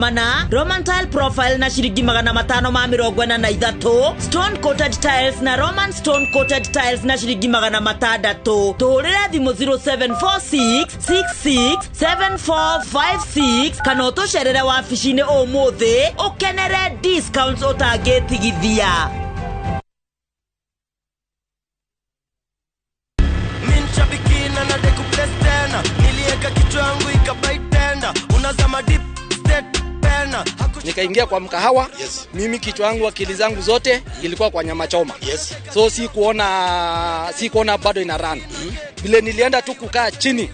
Mana Roman tile profile na shilingi 543, stone coated tiles na Roman stone coated tiles na shilingi 600. Tuhurira thimu 0746 667456 kana utosherere wabici-inĩ ũmũthĩ ukenere discounts ũtangĩtigithia. Minshabikina na dekupless tena nilieka kichwa yangu ikabaitenda unazama deep state pena. Nikaingia kwa mkahawa. Yes. Mimi kichwa yangu akili zangu zote ilikuwa kwa nyama choma. Yes. So si kuona bado ina run. Vile nilienda tu kukaa chini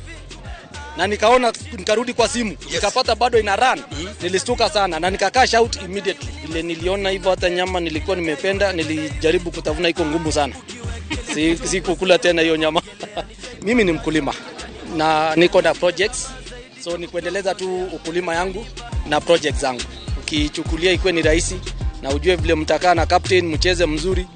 na nikaona, nikarudi kwa simu. Yes. Nikapata bado ina run. Nilistuka sana na nikakaa shout immediately. Vile niliona hivyo hata nyama nilikuwa nimependa, nilijaribu kutafuna, iko ngumu sana. Si kukula tena hiyo nyama. Mimi ni mkulima na niko na projects. So ni kuendeleza tu ukulima yangu na projects zangu. Ukichukulia ikuwe ni rahisi na ujue vile mtakaa na captain mcheze mzuri,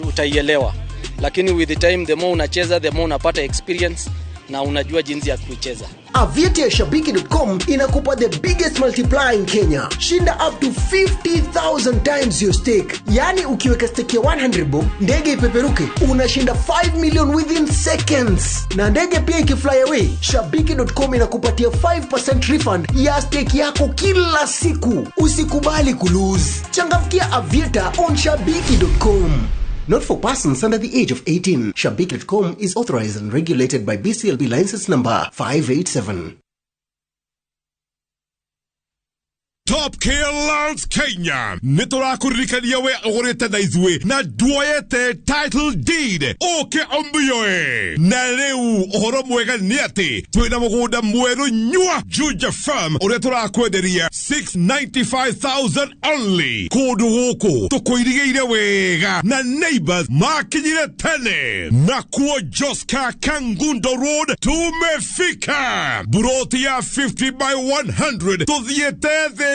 utaielewa. Lakini with the time, the more unacheza, the more unapata experience na unajua jinsi ya kucheza. Aviator Shabiki.com inakupa the biggest multiplier in Kenya. Shinda up to 50,000 times your stake. Yani ukiweka stake ya 100 bob, ndege ipeperuke, unashinda 5 million within seconds. Na ndege pia ikifly away, Shabiki.com inakupatia 5% refund ya stake yako kila siku. Usikubali kulose. Changamkia Aviator on Shabiki.com. Not for persons under the age of 18. Shabiki.com is authorized and regulated by BCLB license number 587. Top K-Lands Kenya Nitora kurikania we ogorete na izwe na duoyete title deed oke ombiyoe na leu ohoro mwega niati tuina mugunda mweru nyua Juja Farm oretora kwederia 695,000 only kodu woko tukoirigeire wega na neighbors makinyire tene na kuo Joska Kangundo Road tumefika buroti ya 50 by 100 tuziete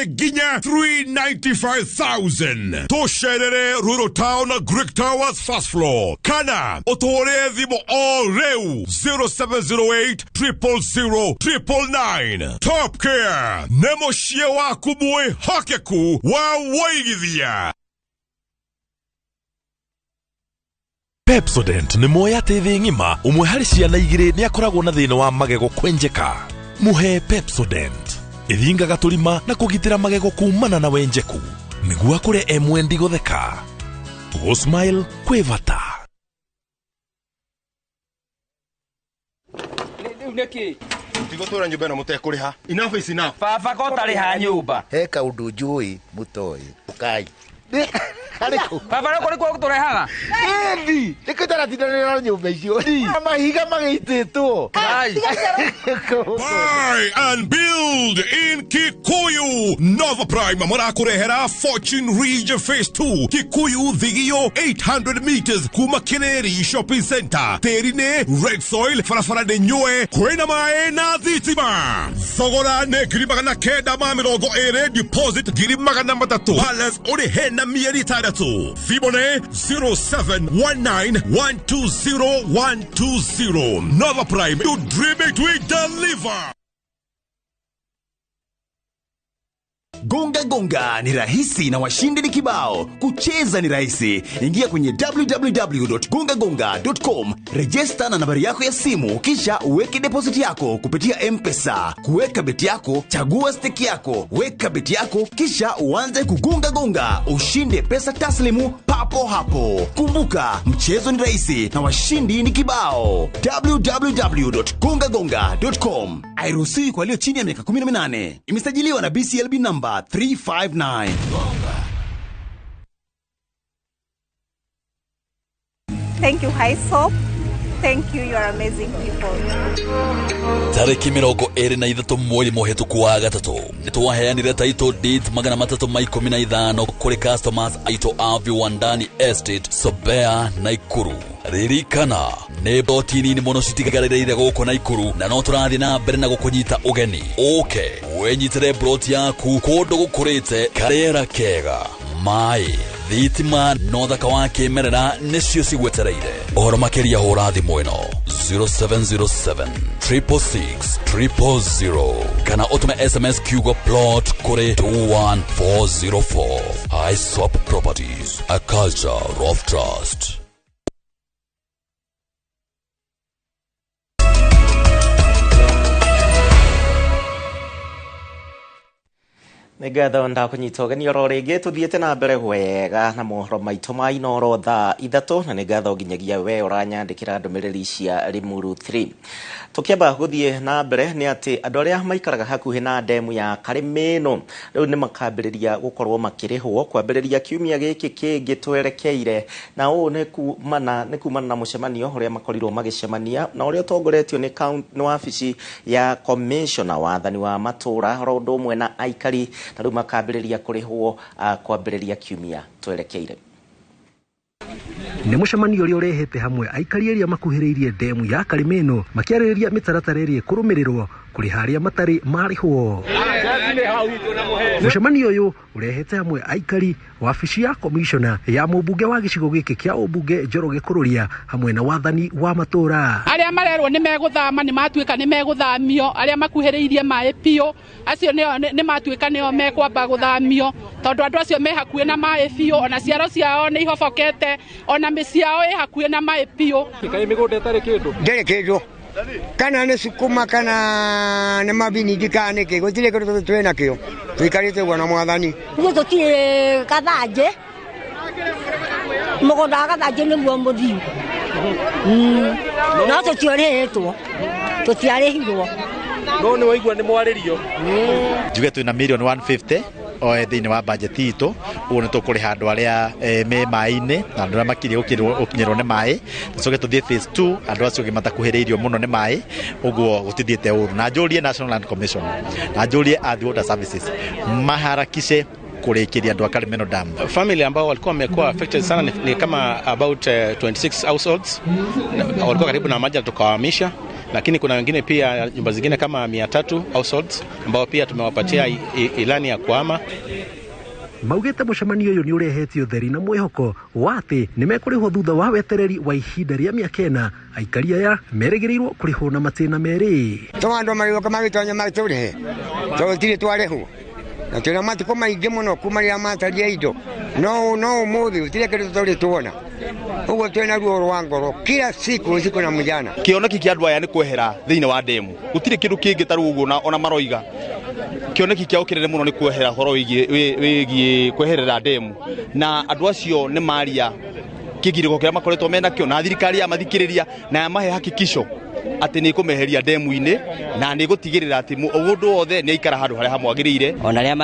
Ginya 395,000. Tosherere Rural Town Greek Towers first floor. Kana otore dhimo all reu 0708 000 999. Top Care Nemo shiewa kubue hakeku wa waigithia. Pepsodent ni moya tethi ngima umwe hari ciana igire ni akoragwo na thina wa magego kwenjeka. Muhe Pepsodent ithingaga tulima na kugitira magego kumana na wenjeku niguo akure emwendi gotheka go smile kwevata. Neki tigotora nyumba na mutekuriha enough is enough. Baba ko tariha nyumba heka undu njui mutoi ukai Baba no kuri ko turehaga endi nikitara tidana nyumba icio mahiga magititwo. Buy and build in Kikuyu. Nova Prime marakurehera Fortune Region Phase 2 Kikuyu Thigio 800 meters kuma Kineri Shopping Center Terine Red Soil farafara de nyoe kwena mae na thitima thogora ne giribagana kenda ma mirongo ere deposit giribagana matatu balance ore hena mieri tadatu Fibone 0719120120. Nova Prime, you dream it, we deliver. Gonga ni rahisi na washindi ni kibao. Kucheza ni rahisi. Ingia kwenye www.gongagonga.com, register na nambari yako ya simu, kisha uweke deposit yako kupitia M-Pesa. Kuweka beti yako, chagua stake yako, weka beti yako, kisha uanze kugonga, ushinde pesa taslimu papo hapo. Kumbuka, mchezo ni rahisi na washindi ni kibao. www.gongagonga.com. Hairuhusiwi kwa walio chini ya miaka 18. Imesajiliwa na BCLB number 359. Thank you, Highsoap. Thank you, you are amazing people. Tariki mirongo eri na ithatu mweri muhituku wa gatatu nitwaheanire title deed 315 kuri customers aito avi Wandani Estate Sobea Naikuru. Ririkana ne botini ni mono citigagarire goko Naikuru na no turathi na mbere na gukunyita ugeni. Okay, wenyitire broti yaku kondo gukurite karera kega mai thitima no thaka wa kimerera nicio cigwetereire. Ohoro makiria hura thimu ino 0707 666 000 kana utume SMS Kugo plot kore 21404. Isop Properties, a culture of trust. Nigetha ndakunyitogania ro ringi tuthiete na mbere wega na mohoro maitu ma inoro thaa 3 na nigetha nginyagia we uranyandikira ndumiriri cia Limuru 3 tukiamba guthie na mbere ni ati andu aria maikaraga hakuhi na demu ya Karimeno riu ni makambiriria gukorwo makirihwo kwambiriria kiumia giki kingi twerekeire na u ni kumana na mucemanio uria makorirwo magicemania na uria utongoretio ni wabici ya commissioner wathani wa matura rondo umwe na aikari na riu makambiriria kurihwo kwambiriria kiumia twerekeire. Ni mucemanio uria urehete hamwe aikari aria makuhiriirie demu ya Karimeno makiaririria mitaratara iria kurumirirwo kuri haria matari marihwo. Mucemanio uyu urehete hamwe aikari wabici ya commissioner ya mubunge wa gicigo giki kia ubunge Njoroge Kururia hamwe na wathani wa matura. Aria marerwo ni meguthama ni matuika ni meguthamio, aria makuhiriirie mai pio acio ni matuika nio mekwamba guthamio tondu andu acio me hakuhi na mai pio ona ciaro ciao ni ihobokete ona miciao i hakuhi na mai pio. Kai migunda tari kindu ndere kindu kana ni sukuma kana ni mabini dikane ke gutire kindu twena kio twikarite gwana mwathani ni tutire kathanje mugunda kathanje ni muo muthiu no tutiorihetwo tutiarihirwo no ni waigua ni mwaririo njuge twina million 150 o thiini wa budget itu ugu ni tukuriha andu aria me mai-ini na andu aria makirie ukinyirwo ni mai tucoke tuthie phase 2 andu acio gimatakuhiriirio muno ni mai uguo gutithiete uru na njurie National Land Commission na njurie Earth Water Services maharakishe kurekeria andu a Karimeno Dam. Family ambao walikuwa wamekuwa affected sana ni kama about 26 households walikuwa karibu na maji tukawahamisha, lakini kuna wengine pia nyumba zingine kama 300 households ambao pia tumewapatia ilani ya kuhama. Maugete mucemanio uyu ni urehetio theri na mwihoko wati ni mekurihwo thutha wa wetereri wa ihinda ria miaka 4 aikari aya merigiriirwo kurihwo na matina meri. Tondu marigo magitonya magiturihe totire twarehu na tena matiko maingi muno kumaria mataria indo no muthi utire kindu turi tuona ugo twena ruo rwa ngoro kila siku na mujana kioneki kia andu aya ni kwehera thiini wa demu utire kindu kingi taru uguo na ona maroiga kioneki kia ukirere muno ni kwehera horo wigi kweherera demu na andu acio ni maria kigiriko kia makoretwo mena kio na thirikari ya mathikiriria na ya mahe hakikisho ati ni kumeheria demu-ini na ni gutigirira ati ugundu wothe ni ikara handu haria hamwagirire ona ria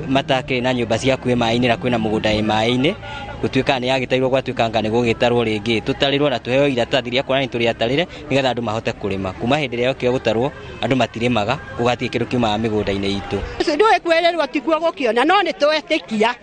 matake na nyumba cia kwi mai-ini na kwina mugunda i mai-ini gutuika ni yagitairwo gwatuikanga ni gugitarwo ringi tutarirwo na tuheo iratathi ria kuonania turi atarire nigetha andu mahote kurima kuma hindi ria kio gutarwo andu matirimaga kugatie kindu kiuma migunda-ini itu ucio ndu ekwererwo tikuo gukiona no ni twetikia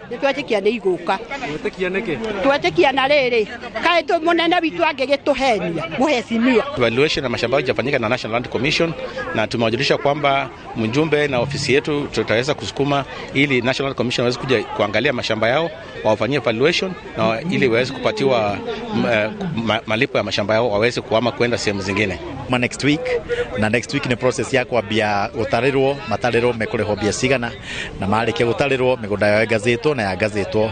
ni iguka twetikia niki twetikia na riri kai tu munene witu angigituhenia muheshimiwa. Evaluation na mashamba yafanyika na National Land Commission na tumewajulisha kwamba mjumbe na ofisi yetu tutaweza kusukuma ili National Land Commission waweze kuja kuangalia mashamba yao wafanyie evaluation na ili waweze kupatiwa malipo ya mashamba yao waweze kuhama kwenda sehemu zingine. Next week ni process ya kwambia gutarirwo matariro mekurihwo bia cigana na marike gutarirwo migunda ya gazeto na ya gazeto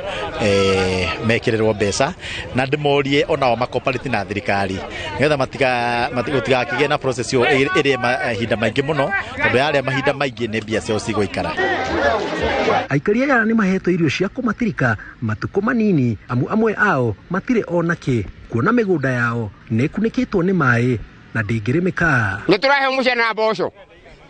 mekirirwo mbeca na ndimorie onao makopariti na thirikari nigetha matiga kigena na process yo iri mahinda maingi muno tondu yale mahinda maingi ni bia cio cigoikara. Aikari aya ni maheto irio cia kumatirika matuko manini amwe ao matire onake kuona migunda yao nekunikitwo ni mai na ndingirimika. Niturahe mucere na mboco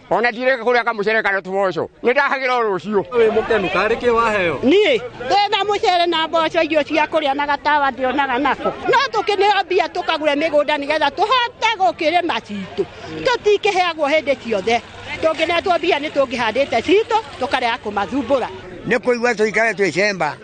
ona direka kuria kamucere kana tuboco nitahagira rucio we mukenu karike waheo ni ndena mucere na mboco irio cia kuria na gatawa ndionaga nako no tukineo bia tukagure migunda nigetha tuhote gukirima citu tutikiheagwo hindi ciothe tunginetwo bia ni tungihandite citu tukaria kumathumbura ni kuigwa tuikare twicemba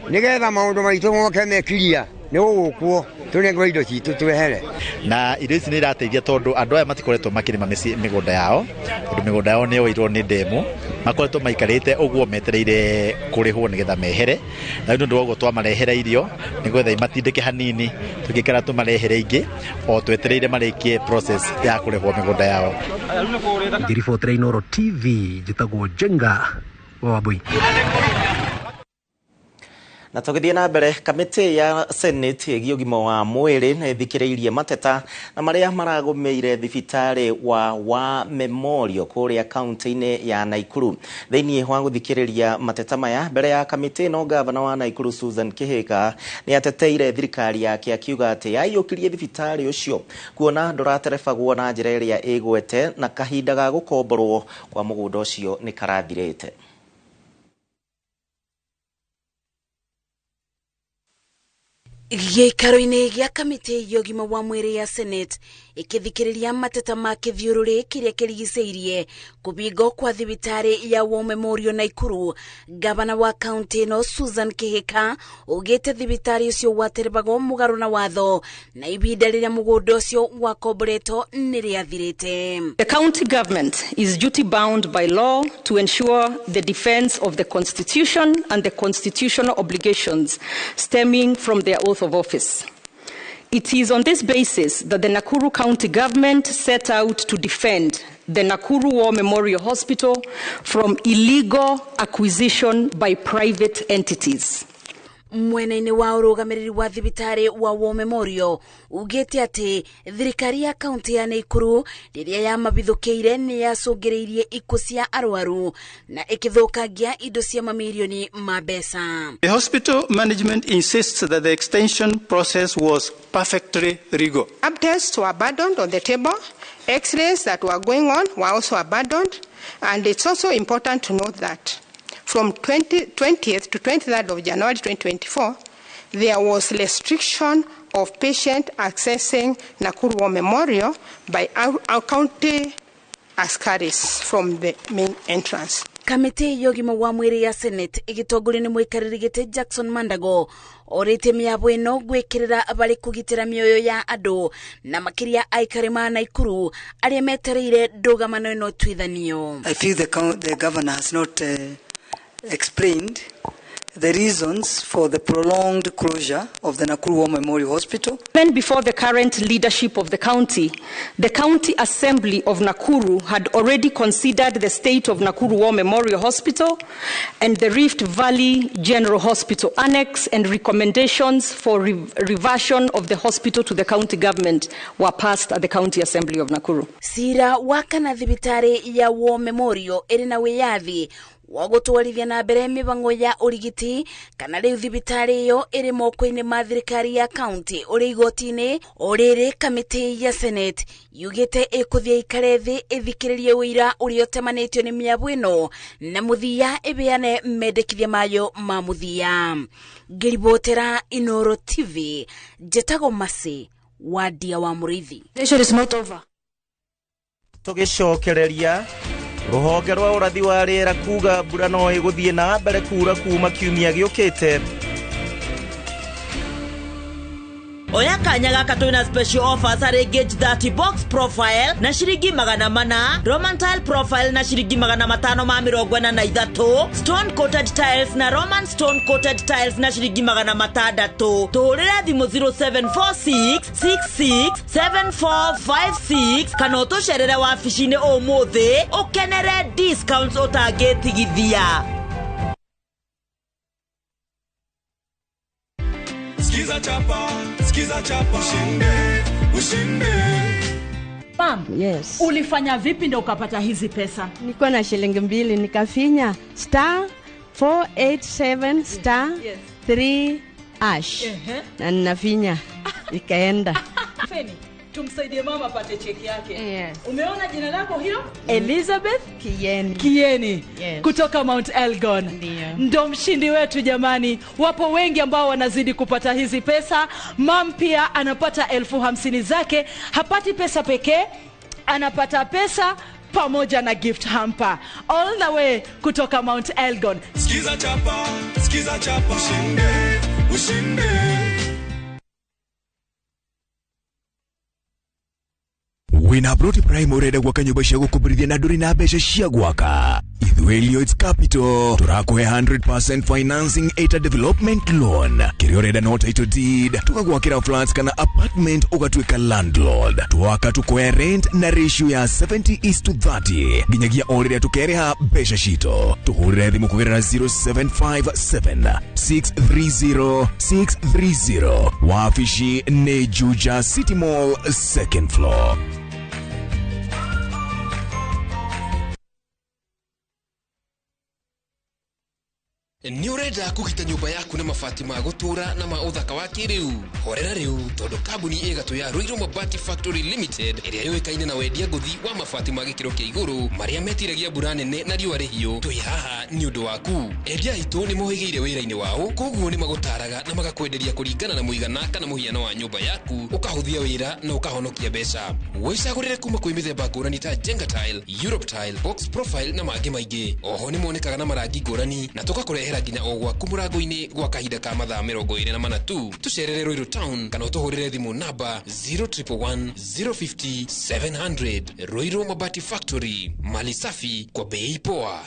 nigetha maundu maitu moke mekiria ni ugukuo tunengwa indo citu twehere na irio ici nĩ irateithia tondũ andũ aya matikoretwo makĩrĩma mĩgũnda yao tondũ mĩgũnda yao nĩ yoirwo nĩ ndemu makoretwo maikarĩte ũguo metereire kũrĩhwo nĩgetha mehere na nĩ ũndũ wa ũguo twamarehera irio nĩgetha imatindĩke hanini tũgĩkara tũmarehere ingĩ o twetereire marĩkie process ya kũrĩhwo mĩgũnda yao. Ngiribotera Inooro TV njĩtagwo Jenga wa Wambui. Na tũgĩthiĩ na mbere, kamĩtĩ ya Senate ĩgiĩ ũgima wa mwĩrĩ nĩ ĩthikĩrĩirie mateta na marĩa maragũmĩire thibitarĩ wa Memorial kũrĩa kaunti-inĩ ya Naikuru. Thĩinĩ wa gũthikĩrĩria mateta maya mbere ya kamĩtĩ ĩno, gavana wa Naikuru Susan Kihika nĩ ateteire thirikari yake akiuga atĩ yaiyũkirie thibitarĩ ũcio kuona ndũraterebagwo na njĩra ĩrĩa ĩgwete na kahinda ga gũkomborwo kwa mũgũnda ũcio nĩ karathirĩte. Gĩikaro-inĩ gĩa kamĩtĩ ya ũgima wa mwĩrĩ ya Senate ĩkĩthikĩrĩria mateta ma kĩthiũrũrĩ kĩrĩa kĩrigicĩirie kũbingwo kwa thibitarĩ ya War Memorial Naikuru, gavana wa kaunti ĩno Susan Kihika ugĩte thibitarĩ ũcio waterebagwo mũgarũ na watho na ibinda rĩrĩa mũgũnda ũcio wakomboretwo nĩ rĩathirĩte. The county government is duty bound by law to ensure the defense of the constitution and the constitutional obligations stemming from their oath of office. It is on this basis that the Nakuru County Government set out to defend the Nakuru War Memorial Hospital from illegal acquisition by private entities. Mwena-inĩ wa ũrũgamĩrĩri wa thibitarĩ wa War Memorial ugĩte atĩ thirikari ya kaunti ya Naikuru rĩrĩa yamabithũkĩire nĩ yacũngĩrĩirie ikuũ cia arwaru na ĩkĩthũkangia indo cia mamirioni ma mbeca. The hospital management insists that the extension process was perfectly legal. Lab tests were abandoned on the table. X-rays that were going on were also abandoned, and it's also important to note that from 20th to 23rd of January 2024, there was restriction of patient accessing Nakuru War Memorial by our county askaris from the main entrance. Kamĩtĩ ya ũgima wa mwĩrĩ ya Senate ĩgĩtongorio nĩ mũikarĩri gĩtĩ Jackson Mandago orĩte mĩabo ĩno gwĩkĩrĩra abarĩ kũgitĩra mĩoyo ya andũ na makĩria aikari ma Naikuru arĩa metereire ndũgamano ĩno twithanio. I feel the governor has not explained the reasons for the prolonged closure of the Nakuru War Memorial Hospital. Even before the current leadership of the County Assembly of Nakuru had already considered the state of Nakuru War Memorial Hospital and the Rift Valley General Hospital Annex, and recommendations for reversion of the hospital to the county government were passed at the County Assembly of Nakuru. Sira wakana thibitari ya War Memorial ĩrĩ wiyathi wagũtwarithia na mbere mĩbango ya ũrigiti kana rĩu thibitarĩ ĩyo ĩrĩ moko-inĩ ma thirikari ya kaunti ũrĩ igoti-inĩ. Orĩrĩ kamĩtĩ ya Senate yugĩte ĩkũthia ikare thĩ ĩthikĩrĩrie ũira ũrĩa ũtemanĩtio nĩ mĩabo ĩno na mũthia ĩbeane mendekithia mayo ma mũthia. Ngĩribotera Inooro TV, njĩtagwo Masi wa Ndia wa Mũrĩithi. Tũgĩcokereria rũhonge rwa ũrathi wa rĩera kuga mbura no ĩgũthiĩ na mbere kuura kuma kiumia gĩũkĩte. Oya kanya gaka twina special offers harĩ Gauge 30 box profile na shiringi 400, Roman tile profile na shiringi 543, stone coated tiles na Roman stone coated tiles na shiringi 600. Tũhũrĩre thimũ 0746667456 kana ũtũcerere wabici-inĩ ũmũthĩ ũkenere discounts ũtangĩtigithia. Skiza chapa, ushinde. Mom, yes. Ulifanya vipi ndio ukapata hizi pesa? Nilikuwa na shilingi 2 nikafinya *487*3# na ninafinya ikaenda. Feni, tumsaidie mama apate cheki yake. Yes. Umeona jina lako hilo? Elizabeth Kieni. Yes. Kutoka Mount Elgon. Ndo mshindi wetu jamani. Wapo wengi ambao wanazidi kupata hizi pesa. Mam pia anapata 50,000 zake. Hapati pesa pekee, anapata pesa pamoja na gift hamper. All the way kutoka Mount Elgon. Skiza chapa, ushinde. wina Broti Prime urenda gwaka nyumba cia gukumbirithia na nduri na mbeca cia gwaka. Ithuĩ Lloyds Capital turakuhe 100% financing at development loan. Kĩrĩa ũrenda no title deed, tugagwakĩra flats kana apartment ũgatuĩka landlord. Twaka tukuhe rent na ratio ya 70:30 nginyagia o rĩrĩa tũkerĩha mbeca citũ. Tũhũrĩre thimũ kũgerera 0757 630 630. Wabici nĩ Juja City Mall 2nd floor. Ni urenda kugita nyumba yaku na mabati ma gutura na ma uthaka wa kiriu. Horera riu tondu kambuni igatu ya Ruiru Mabati Factory Limited iria yoikaine na wendia nguthi wa mabati ma gikiro kia iguru maria metiragia mbura nene na riua rihio. Twi haha ni undu waku. Endia itu ni mohigeire wira-ini wao, koguo ni magutaraga na magakwenderia kuringana na muigana kana muhiano wa nyumba yaku, ukahuthia wira na ukahonokia mbeca. Wicagurire kuma kwi mithemba ngurani ta Jenga Tile, Europe Tile, Box Profile na mangi maingi. Oho ni monekaga na marangi ngurani na tugakurehera nginya o gwaku murango-ini gwa kahinda ka mathaa 24 tu. Tucerere Ruiru Town kana utuhurire thimu namba 0111 050 700. Ruiru Mabati Factory, mali safi kwa bei poa.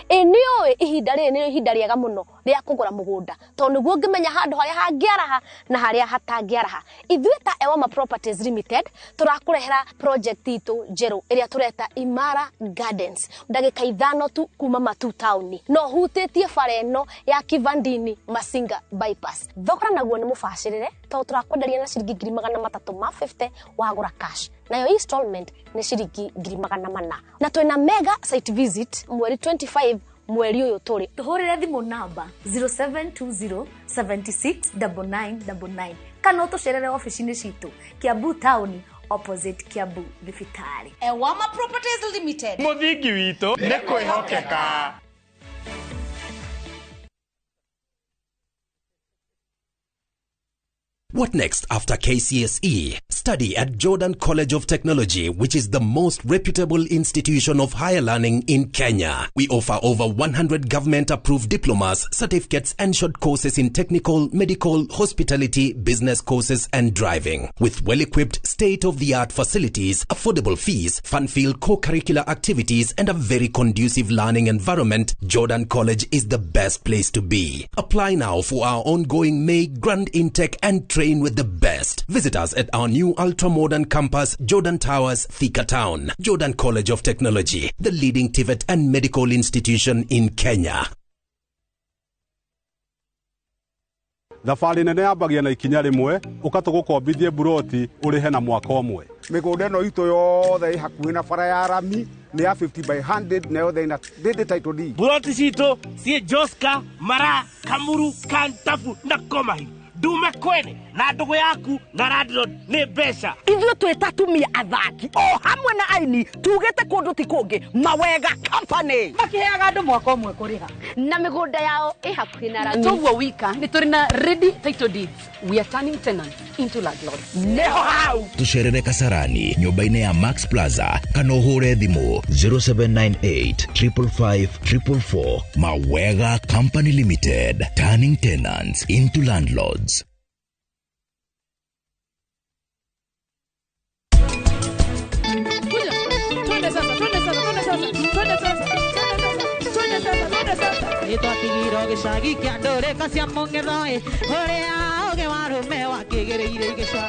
Enio ihinda rĩrĩ nĩ ihinda rĩega mũno rĩa kũgũra mũgũnda tondũ nĩguo ngĩmenya handũ harĩa hangĩaraha na harĩa hatangĩaraha. Ithuĩ ta Ewama Properties Limited turakũrehera project itu njerũ ĩrĩa tureta Imara Gardens, ndagĩka 5 tu kuma Matu Town, no hutĩtie bara ĩno ya Kivandini Masinga bypass. Thogora naguo nĩ mũbacĩrĩre tondũ turakwenderia na ciringi 350 wagũra cash, nayo installment ni ciringi 400. Na twina mega site visit mweri 25 mweri uyu turi. Tuhurire thimu namba 0720 769999 kana utucerere office-ini citu Kiambu Town opposite Kiambu Thibitari. Ewama Properties Limited, muthingi witu nĩ kwĩhokeka. What next after KCSE? Study at Jordan College of Technology, which is the most reputable institution of higher learning in Kenya. We offer over 100 government-approved diplomas, certificates, and short courses in technical, medical, hospitality, business courses, and driving. With well-equipped, state-of-the-art facilities, affordable fees, fun-filled co-curricular activities, and a very conducive learning environment, Jordan College is the best place to be. Apply now for our ongoing May Grand Intake and train with the best. Visit us at our new ultra-modern campus, Jordan Towers, Thika Town. Jordan College of Technology, the leading TVET and medical institution in Kenya. Thabarĩ nene yambagia na ikinya rĩmwe ũkatũgũkombithie buroti ũrĩhe na mwaka ũmwe. Mĩgũnda ĩno itũ yothe ĩ hakuhĩ na bara ya rami nĩ ya 50/100 na yothe ina title deed. Buroti citũ ciĩ Joska, Mara, Kamuru, Kantafu na Komahi. Dume kwene na ndugu yaku na landlord nĩ mbeca. Ithuĩ twĩ atumia athaki o hamwe na aini tugĩte kũndũ ti kũngĩ Mawega Company makiheaga andũ mwaka ũmwe kũrĩha na mĩgũnda yao ĩ hakuhĩ na rami. Toguo wika nĩ tũrĩ na ready title deeds. We are turning tenants into landlords. Neho hau tucerere Kasarani nyumba-inĩ ya Max Plaza kana ũhũre thimũ 0798 555 444. Mawega Company Limited, turning tenants into landlords. Ĩtwatigirwo gĩcagi kĩa ndũrĩka cia mũng'etho ũrĩa ũgĩ wa rũme wakĩgĩrĩire igĩcwa.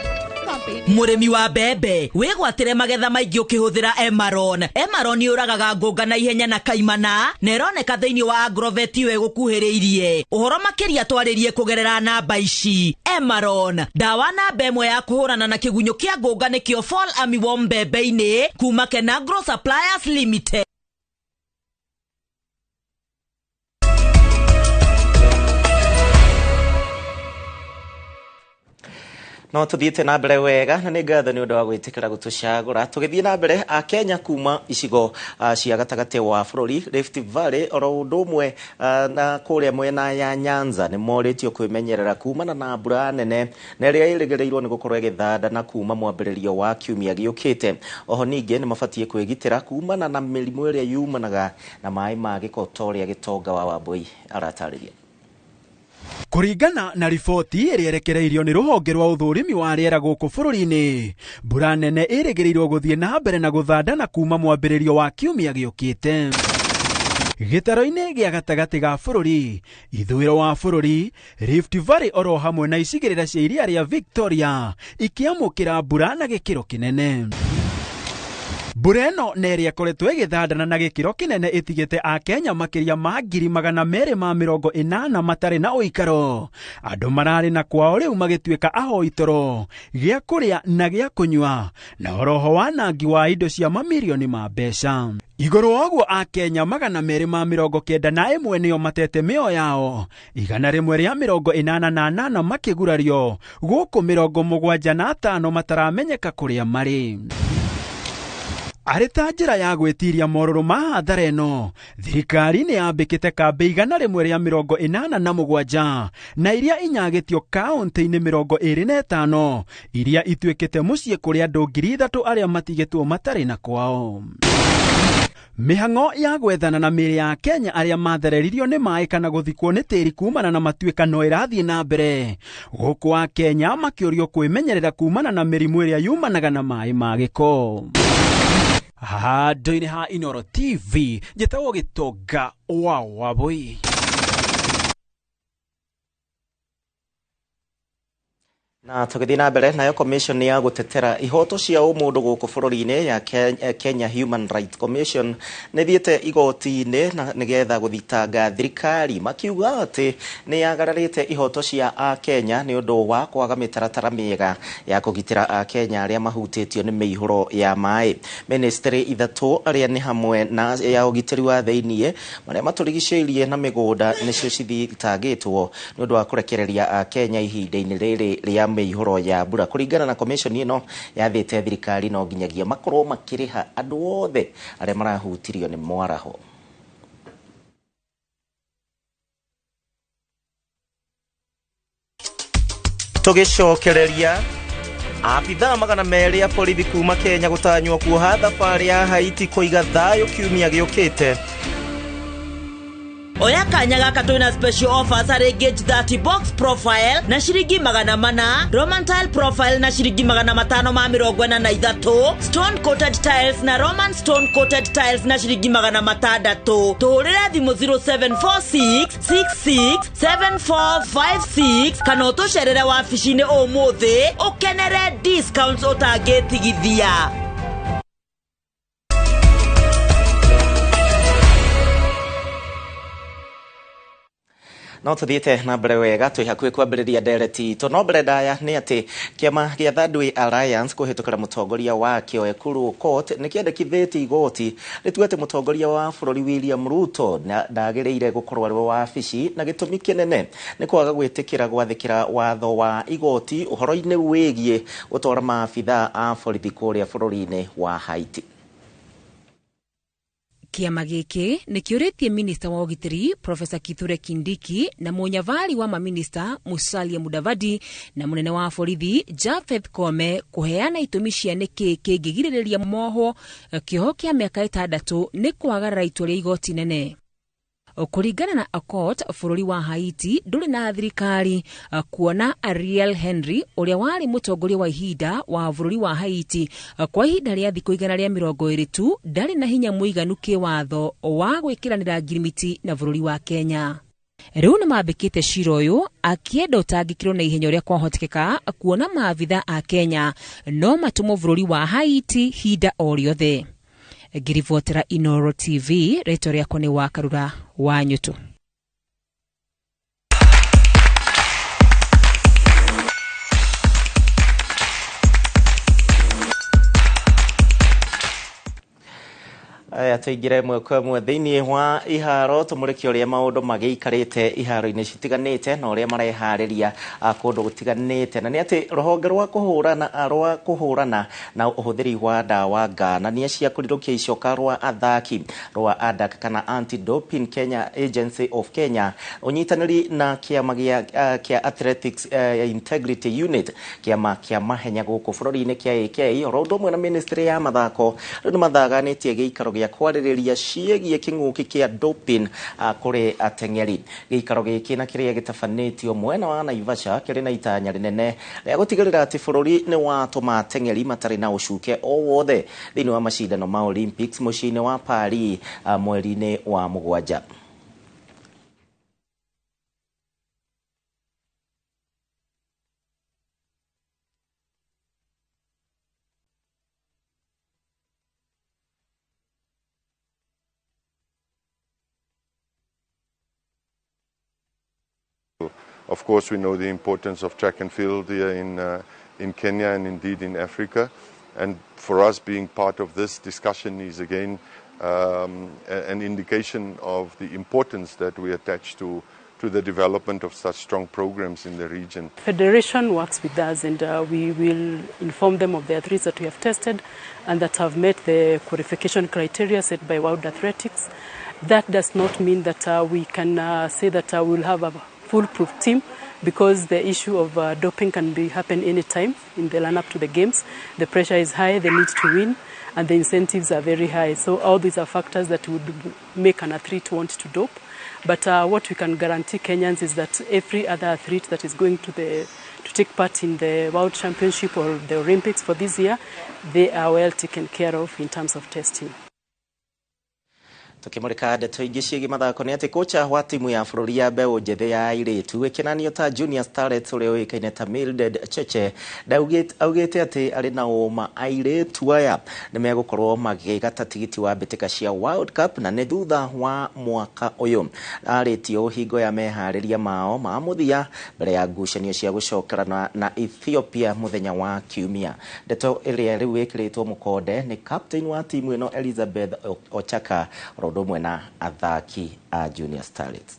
Murimi wa mbembe wigwatire magetha maingĩ ukihuthira Emaron. Emaron yuragaga ngũnga na ihenya na kaimana na ironeka thiini wa Agrovet we gukuhiriirie. Uhoro makiria twaririe kugerera namba ici. Emaron, dawa namba ĩmwe ya kuhurana na kĩgunyũ kĩa ngũnga nĩkĩo Fall Armyworm mbembe-inĩ kuma Kenagro Suppliers Limited. No tuthiĩte na mbere wega na nĩ ngatho nĩ ũndũ wa gwĩtĩkĩra gũtũcagũra. Tũgĩthiĩ na mbere Kenya kuma icigo cia gatagatĩ wa bũrũri Rift Valley oro ũndũ ũmwe na kũrĩa mwena ya Nyanza nĩ morĩtio kwĩmenyerera kumana na mbura nene na ĩrĩa ĩrĩgĩrĩirwo nĩ gũkorwo ĩgĩthanda na kuma mwambĩrĩrio wa kiumia gĩũkĩte. Oho ningĩ nĩ mabatiĩ kwĩgitĩra kumana na mĩrimũ ĩrĩa yumanaga na maĩ ma gĩko ta ũrĩa Gĩtonga wa Wambũi aratarĩria. Kuringana na riboti ĩrĩa ĩrekereirio nĩ rũhonge rwa ũthũrimi wa rĩera gũkũ bũrũri-inĩ, mbura nene ĩrĩgĩrĩirwo gũthiĩ na mbere na gũthandana kuma mwambĩrĩrio wa kiumia gĩũkĩte. Gĩtaro-inĩ gĩa gatagatĩ ga bũrũri, ithũĩro wa bũrũri, Rift Valley oro hamwe na icigĩrĩra cia iria rĩa Victoria ikĩamũkĩra mbura na gĩkĩro kĩnene. Mbura ĩno nĩ ĩkoretwo ĩgĩthandana na gĩkĩro kĩnene ĩtigĩte Akenya makĩria ma 280,000 matarĩ na ũikaro. Andũ mararĩ na kwao rĩu magĩtuĩka ahoi toro gĩa kũrĩa na gĩa kũnyua, na oroho wanangi wa indo cia mamirioni ma mbeca. Igũrũ woguo Akenya 291 nĩo matete mĩoyo yao, 188 makĩgurario, gũkũ 75 mataramenyeka kũrĩa marĩ. Arĩ ta njĩra ya gwĩtiria morũrũ ma hathara ĩno, thirikari nĩ yambĩkĩte kambĩ 187 na iria inyagĩtio kaũntĩ-inĩ 25 iria ituĩkĩte mũciĩ kũrĩ andũ 3,000 arĩa matigĩtwo matarĩ na kwao. Mĩhang'o ya gwethana na mĩĩrĩ ya Kenya arĩa mathereririo nĩ maĩ kana gũthikwo nĩ tĩri kumana na matuĩka no ĩrathiĩ na mbere, gũkũ Akenya makĩũrio kwĩmenyerera kumana na mĩrimũ ĩrĩa yumanaga na maĩ ma gĩko. Handũ-inĩ ha Inooro TV, njĩtagwo Gĩtonga wa Wabũi. Na tũgĩthiĩ na mbere, nayo commission ya gũtetera ihoto cia ũmũndũ gũkũ bũrũri-inĩ ya Kenya Human Rights Commission nĩ thiĩte igoti-inĩ nĩgetha gũthitanga thirikari, makiuga atĩ nĩ yagararĩte ihoto cia Akenya nĩ ũndũ wa kwaga mĩtaratara mĩega ya kũgitĩra Akenya arĩa mahutĩtio nĩ mĩihũro ya maĩ. Ministry ithatũ arĩa nĩ hamwe na ya ũgitĩri wa thĩiniĩ marĩa matũrigicĩirie na mĩgũnda nĩcio cithitangĩtwo nĩ ũndũ wa kũrekereria Akenya ihinda-inĩ rĩrĩ rĩa mĩihũro ya mbura. Kũringana na commission ĩno yathĩte thirikari no nginyagia makorwo makĩrĩha andũ othe arĩa marahutirio nĩ mwaraho. Tũgĩcokereria, abithaa 200 a borithi kuma Kenya gũtanywo kuoha thabarĩ ya Haiti kũiga thayũ kiumia gĩũkĩte. Oya kanya gaka twina special offers harĩ Gauge 30 box profile na ciringi 400, Roman tile profile na ciringi 543, stone coated tiles na Roman stone coated tiles na ciringi 600. Tuhurire thimũ 0746 66 7456 kana ũtũcerere wabici-inĩ ũmũthĩ ũkenere discounts ũtangĩtigithia. No tuthiĩte na mbere wega twĩ hakuhĩ kwambĩrĩria ndereti itũ, no mbere ndaya nĩ atĩ kĩama gĩa Thirdway Alliance kũhĩtũkĩra mũtongoria wakĩo Ekuru Court nĩ kĩendekithĩtie igoti rĩtua atĩ mũtongoria wa bũrũri William Ruto ndagĩrĩire gũkorwo arĩ wabici, na gĩtũmi kĩnene nĩ kwaga gwĩtĩkĩra gwathĩkĩra watho wa igoti ũhoro-inĩ wĩgiĩ gũtwara maabithaa a borithi kũrĩa bũrũri-inĩ wa Haiti. Kĩama gĩkĩ nĩ kĩũrĩtie minista wa ũgitĩri Professor Kithure Kindiki na mũnyabari wa maminista Musalia Mudavadi na mũnene wa borithi Japheth Koome kũheana itũmi cia nĩkĩ kĩngĩgirĩrĩria moho kĩoho kĩa mĩaka 6 nĩ kwagarara itua rĩa igoti nene. Kũringana na Accord, bũrũri wa Haiti ndũrĩ na thirikari, kuona Ariel Henry ũrĩa warĩ mũtongoria wa ihinda wa bũrũri wa Haiti kwa ihinda rĩa thikũ 120 tu ndarĩ na hinya mũiganu kĩwatho wa gwĩkĩranĩra ngirimiti na bũrũri wa Kenya. Rĩu nĩ mambĩkĩte cira ũyũ akĩenda ũtangĩkĩrwo na ihenya ũrĩa kwahotekeka, kuona maabithaa a Kenya no matũmwo bũrũri wa Haiti hinda o rĩothe. Ngiribotera Inooro TV, rĩtwa rĩakwa nĩ Wakarura wa Nyutu. Aya tuingire mwe kwa mwe thĩinĩ wa iharo tũmũrĩke ũrĩa maũndũ magĩikarĩte iharo-inĩ citiganĩte na ũrĩa mareharĩria kũndũ gũtiganĩte, na nĩ atĩ rũhonge rwa kũhũrana na ũhũthĩri wa ndawa ngananie cia kũrirũkia icoka rwa athaki rwa ADAK kana Anti-Doping Kenya Agency of Kenya ũnyitanĩri na kĩama kĩa Athletics Integrity Unit, kĩama kĩa mahenya gũkũ bũrũri-inĩ kĩa AK oro ũndũ ũmwe na ministry ya mathako rĩu nĩ mathaganĩtie gĩikaro gĩa gĩa kwarĩrĩria ciĩgiĩ kĩng'ũki kĩa doping kũrĩ ateng'eri. Gĩikaro gĩkĩ na kĩrĩa gĩtabanĩtio mwena wa Naivasha kĩrĩ na itanya rĩnene rĩa gũtigĩrĩra atĩ bũrũri nĩ watũma ateng'eri matarĩ na ũcuke o wothe thĩinĩ wa macindano ma Olympics mũciĩ-inĩ wa Paris mweri-inĩ wa mũgwanja. Of course, we know the importance of track and field here in Kenya and indeed in Africa. And for us, being part of this discussion is again an indication of the importance that we attach to the development of such strong programs in the region. Federation works with us, and we will inform them of the athletes that we have tested and that have met the qualification criteria set by World Athletics. That does not mean that we can say that we will have a foolproof team, because the issue of doping can happen anytime in the run-up to the games. The pressure is high, the need to win, and the incentives are very high. So all these are factors that would make an athlete want to dope. But what we can guarantee Kenyans is that every other athlete that is going to take part in the World Championship or the Olympics for this year, they are well taken care of in terms of testing. Tukimurika ndeto ingĩ ciĩgiĩ mathako nĩ atĩ kocha wa timu ya bũrũri ya mbeũ njĩthĩ ya airĩtu ĩkĩnanio ta Junior Starlets ũrĩa ũĩkaine ta Mildred Cheche augĩte atĩ arĩ na ũma airĩtu aya nĩ megũkorwo magĩgata tigiti wa mbĩtĩka cia World Cup na nĩ thutha wa mwaka ũyũ. Arĩtio hingo ya meharĩria mao ma mũthia mbere ya ngucanio cia gũcokerana na Ethiopia mũthenya wa Kiumia. Ndeto ĩrĩa rĩu ĩkĩrĩtwo mũkonde nĩ captain wa timu ĩno Elizabeth Ochaka ũndũ na athaki a Junior Starlets.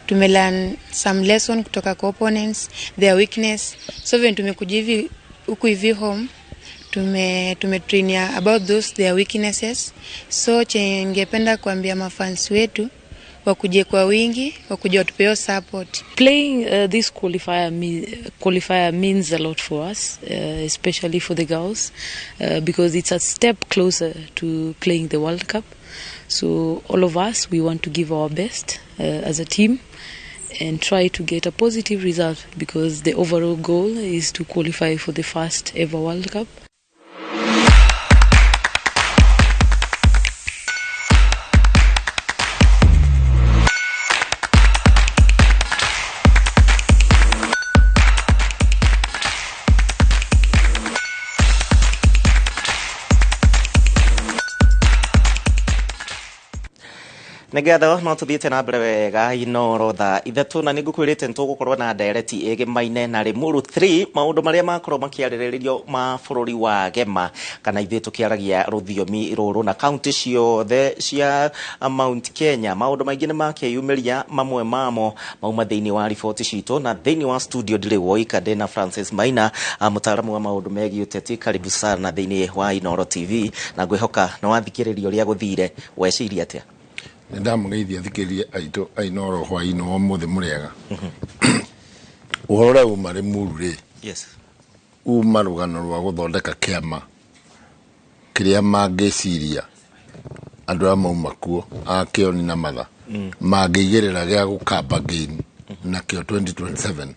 Tumelearn some lesson kutoka kwa opponents, their weakness. So when tumekuja hivi huku hivi home tumetrainia about those their weaknesses. So ningependa kuambia mafans wetu wakuje kwa wingi, wakuje watupeo support. Playing this qualifier means a lot for us, especially for the girls, because it's a step closer to playing the World Cup. So all of us, we want to give our best as a team and try to get a positive result, because the overall goal is to qualify for the first ever World Cup. Negatho no tuthiĩte na mbere wega Inoro thaa ithatũ na nĩngũkwĩrĩte nĩtũgũkorwo na ndereti ĩgĩmaine na Limuru 3 maũndũ marĩa makorwo makĩarĩrĩrio ma bũrũri wa Gema kana ithuĩ tũkĩaragia rũthiomi rũrũ na kaunti ciothe cia Mount Kenya. Maũndũ maingĩ nĩ makĩyumĩria, mamwe mamo mauma thĩinĩ wa riboti citũ, na thĩinĩ wa studio ndĩrĩ woika ndĩna Francis Maina, mũtaaramu wa maũndũ megiĩ ũteti. Karibu sana thĩinĩ wa Inoro TV, na ngwĩhoka nĩ wathikĩrĩria ũrĩa gũthire, weciria atĩa? Ndamugeithia thikĩrĩria aitũ Ainoro hwaĩ-inĩ wa mũthĩ mũrĩega. Ũhoro ũrĩa uma Limuru rĩ, uma rũgano rwa gũthondeka kĩama kĩrĩa mangĩciria andũ arĩa mauma kuo a Kĩoni na Matha mangĩigĩrĩra gĩa gũkamba game nakĩo 2027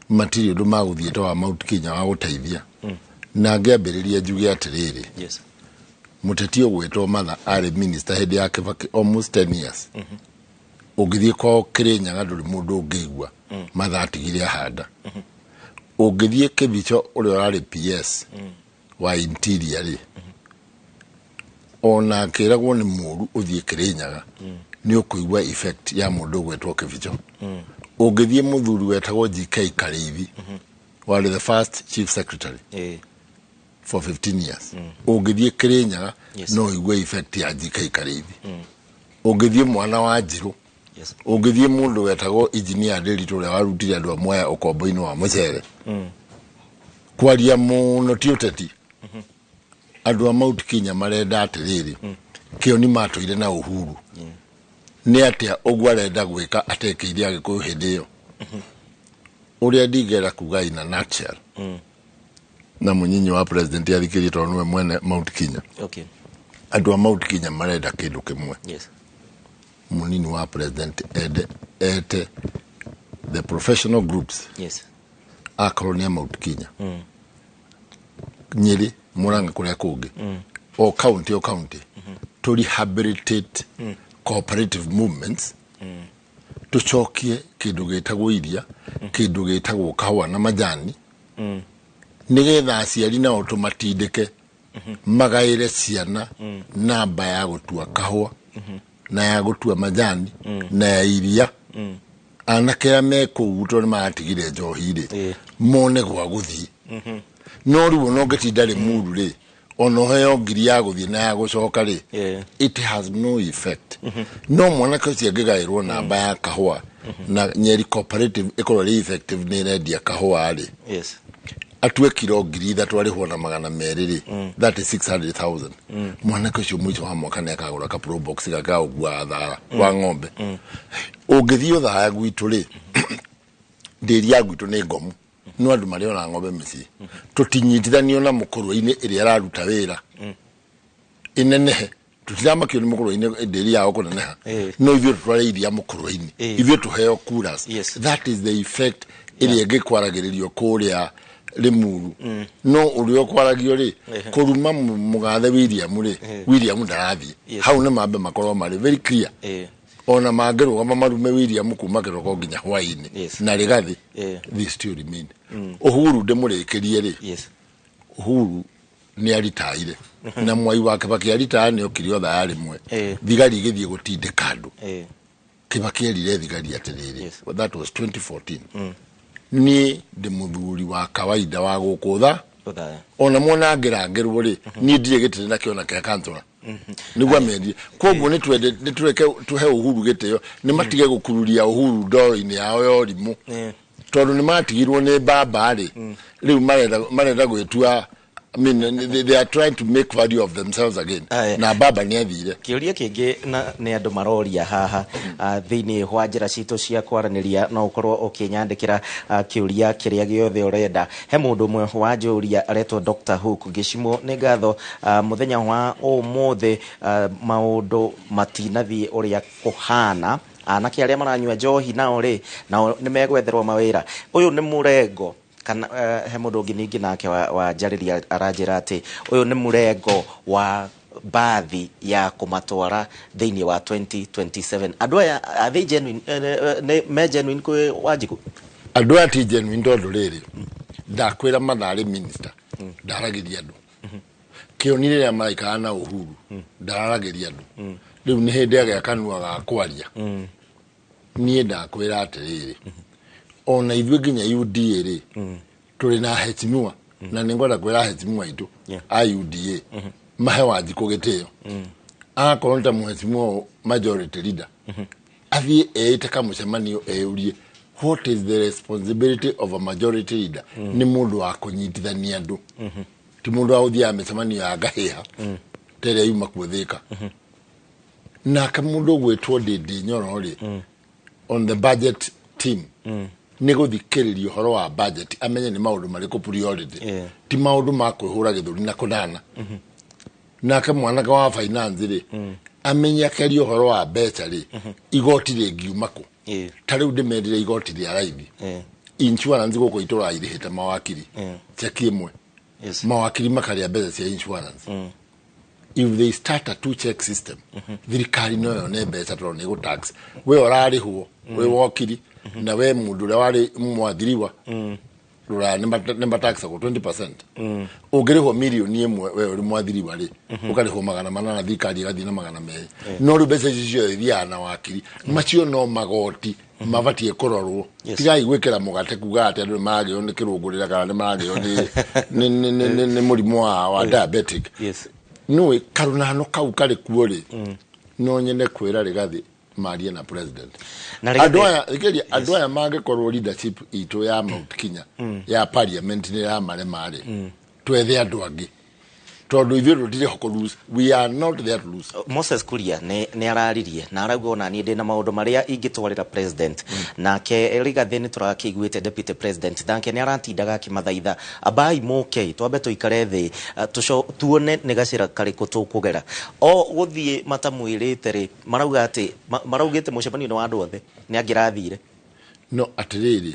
matirĩ ũndũ magũthiĩte wa Mount Kenya wa gũteithia. Na ngĩambĩrĩria njuge atĩrĩrĩ, muteti ogwetwo Matha arĩ minister hĩndĩ ya Kibaki almost 10 years. Ũngĩthiĩ kwao Kĩrĩnyaga ndũrĩ mũndũ ũngĩigua Matha atigire ahanda. Ũngĩthiĩ Kĩbicho ũrĩa arĩ PS wa interior rĩ, ona akĩragwo nĩ mũru ũthiĩ Kĩrĩnyaga nĩ ũkũigua effect ya mũndũ ũgwetwo Kĩbicho. Ũngĩthiĩ mũthuri wetagwo GK Karithi warĩ the first chief secretary for 15 years. Ũngĩthiĩ Kĩrĩnyaga no ũigue effect ya GK Karithi. Ũngĩthiĩ mwana wa Njirũ, ũngĩthiĩ mũndũ wetagwo engineer Nderitu ũrĩa warutire andũ a Mwea ũkombo-inĩ wa mũcere. Kwaria mũno ti ũteti. Andũ a Mount Kenya marenda atĩrĩrĩ, Kĩoni matũire na ũhuru. Nĩ atĩa ũguo arenda gwĩka atekĩire Agĩkũyũ hĩndĩ ĩyo. Ũrĩa ndingĩenda kuga in a nutshell, na munyinyi wa president athikirie tondu we mwene Mount Kenya. Okay. Andu a Mount Kenya marenda kindu kimwe. Yes. Munini wa president ete the professional groups. Yes. A kolonia Mount Kenya. Nyeri, Muranga kuria kungi. O county. To rehabilitate cooperative movements. Tucokie kindu gitagwo iria, kindu gitagwo kahua na majani. Nigetha aciari nao tumatindike magaire ciana namba ya gutua kahua na ya gutua majani na ya iria. Anake ame kuu tondu matigire njohi-ri mone gwa guthii. No riu no ngetinda ri muru ri ono heo ngiri ya guthii na ya gucoka ri it has no effect. No mwanake ucio ngigairwo namba ya kahua na Nyeri cooperative ikorwo ri effective ni rendia kahua ri atue kilo ngiri 3 arihwo na 200 ri that is 600,000. Mwanake ucio mwicho wa mwaka ne akagura ka pro box gaga ugwa thara wa ng'ombe. Ungithio thaya gwitu ri ndiri ya gwitu ni ngomu no andu mari ona ng'ombe misi tutinyitithanio na mukurwa-ini iri araruta wira inene tutiramakio ni mukurwa-ini ndiri yao kuneneha no ivyo tutware iria mukurwa-ini ivyo tuheo kuras. That is the effect iri engikwaragirio kuria Limuru. No urio kwaragio ri kuruma mugathe William ndarathi hau ne mambe makorwo mari very clear. Ona mangeruga marume William kuma kiroko nginya hwaini na rigathi this still remain. Uhuru ndimurikirie ri Uhuru ni aritaire na mwai wake bakiarita ni okirio tha ari mwe thigari githie gutindika andu Kibaki erire thigari atiriri. That was 2014. Ni de muthuri wa kawaida wa gukutha ona mona ngirangirwo ri ni ndire gitire na kiona ka kantora nigwa mendi koguo ni twende ni tureke tuhe Uhuru gitio ni matige gukururia Uhuru ndoro-ini yao yorimu tondu ni matigirwo ni baba ri riu marenda gwitua I mean, they are trying to make value of themselves again. Na baba ni athire. Kiuria kingi na ni andu maroria haha thiini wa njira citu cia kwaraniria no ukorwo ukinyandikira kiuria kiria giothe urenda. He mundu mwe wa njuria aretwo Dr. Hook Gishimo ni ngatho muthenya wa umuthi maundu matinathie uria kuhana anake aria maranyua njohi nao ri nao ni megwetherwo mawira. Uyu ni murengo kana he mundu ungi ningi nake wa njariria aranjira ati uyu ni murengo wa bathi ya kumatwara thiini wa 2027. Andu aya are they genuine me genuine kwe Wanjiku? Andu aya ti genuine tondu riri ndakwira mathari minister ndaragiria andu kionire ya maika na Uhuru ndaragiria andu riu ni hindi ya kanua ga kwaria nie ndakwira atiriri ona ithuĩ nginya UDA ri turi na hetimua na ningwenda kwira hetimua itu a UDA mahe Wanjiku gitio akorwo nta muhetimua majority leader athie eite kamucemanio eurie what is the responsibility of a majority leader ni mundu wa kunyitithania andu ti mundu authia micemanio ya ngahiha tere yuma kuthika na kamundu gwetwo Ndindi Nyoro ri on the budget team ni guthikiririo horo wa budget amenye ni maundu mariko priority ti maundu ma kwihura githuri na kunana na kamwana wa finance ri amenya kerio horo wa becha ri igoti ri ngiumako tari ndimendire igoti ri araithi insurance goko itora irihita mawakiri cheki imwe mawakiri makaria becha cia insurance if they start a two check system thirikari no yone becha toro ni go tax we orarihwo we wakiri na we mundu ria wari mwathiriwa rura nemba tax ko 20% ugirihwo milioni imwe we uri mwathiriwa ri ukarihwo 800 thirikari igathina 200 no ru beca icio ithia na wakiri macio no magoti mabatie kurorwo tigai gwikira mugate kuga ati andu magio ni kirungurira kana ni magio ni murimu wa diabetic no karunano kau kari kuori no nyene kwira Rigathi marie na president andu aya mangikorwo leadership itu ya Mount Kenya ya parliament ni ya mare twethe andu angi tondu ithuĩ tũtirĩ ho kũ lose. We are not there to lose. Moses Kuria nĩ araririe na arauga ona niĩ ndĩ na maũndũ marĩa ingĩtwarĩra president nake Rigathi nĩ tũrakĩiguĩte deputy president nake nĩ aratindaga akĩmathaitha ambai mũke twambe tũikare thĩ tuone nĩ gacĩra karĩkũ tũkũgera o gũthiĩ matamwĩrĩte rĩ marauga atĩ maraugĩte mũcemanio wa andũ othe nĩ angĩrathire no atirĩrĩ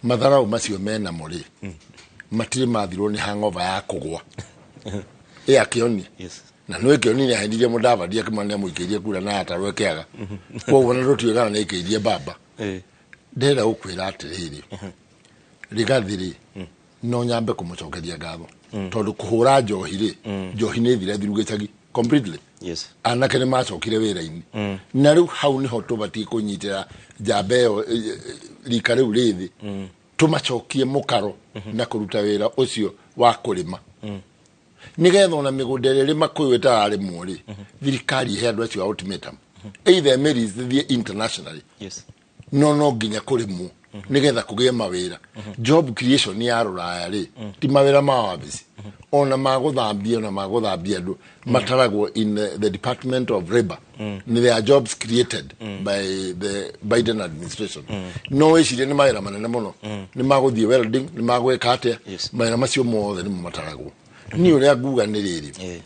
matharau macio mena mũrĩ matirĩ mathirwo nĩ hangover ya kũgwa Kĩoni na nĩ Kĩoni nĩ ahendirie Mudavadi akĩmania mũikĩrie kura na atarwe kĩaga koguo na rũtuĩkana nĩ ikĩirie baba ndĩrenda gũkwĩra atĩrĩrĩ Rigathi no nyambe kũmũcokeria ngatho tondũ kũhũra njohi nĩ thire thiru gĩcagi completely anake nĩ macokire wĩra-inĩ na rĩu hau nĩho tũbatie kũnyitĩra njamba ĩyo rika rĩu rĩthĩ tũmacokie mũkaro na kũruta wĩra ũcio wa kũrĩma nigetha ona mĩgũnda ĩrĩa Makũyũ ĩtararĩmwo rĩ thirikari ihe andũ acio ultimatum either marries the internationally no nginya kũrĩmwo nigetha kũgĩe mawĩra job creation ya rũraya rĩ ti mawĩra ma wabici ona magũthambia andũ mataragwo in the Department of Labor there are jobs created by the Biden administration no ĩcirie nĩ mawĩra manene mũno nĩ magũthiĩ welding nĩ magwĩka atĩa mawĩra macio mothe nĩ mataragwo ni ũrĩa nguga nĩ rĩrĩ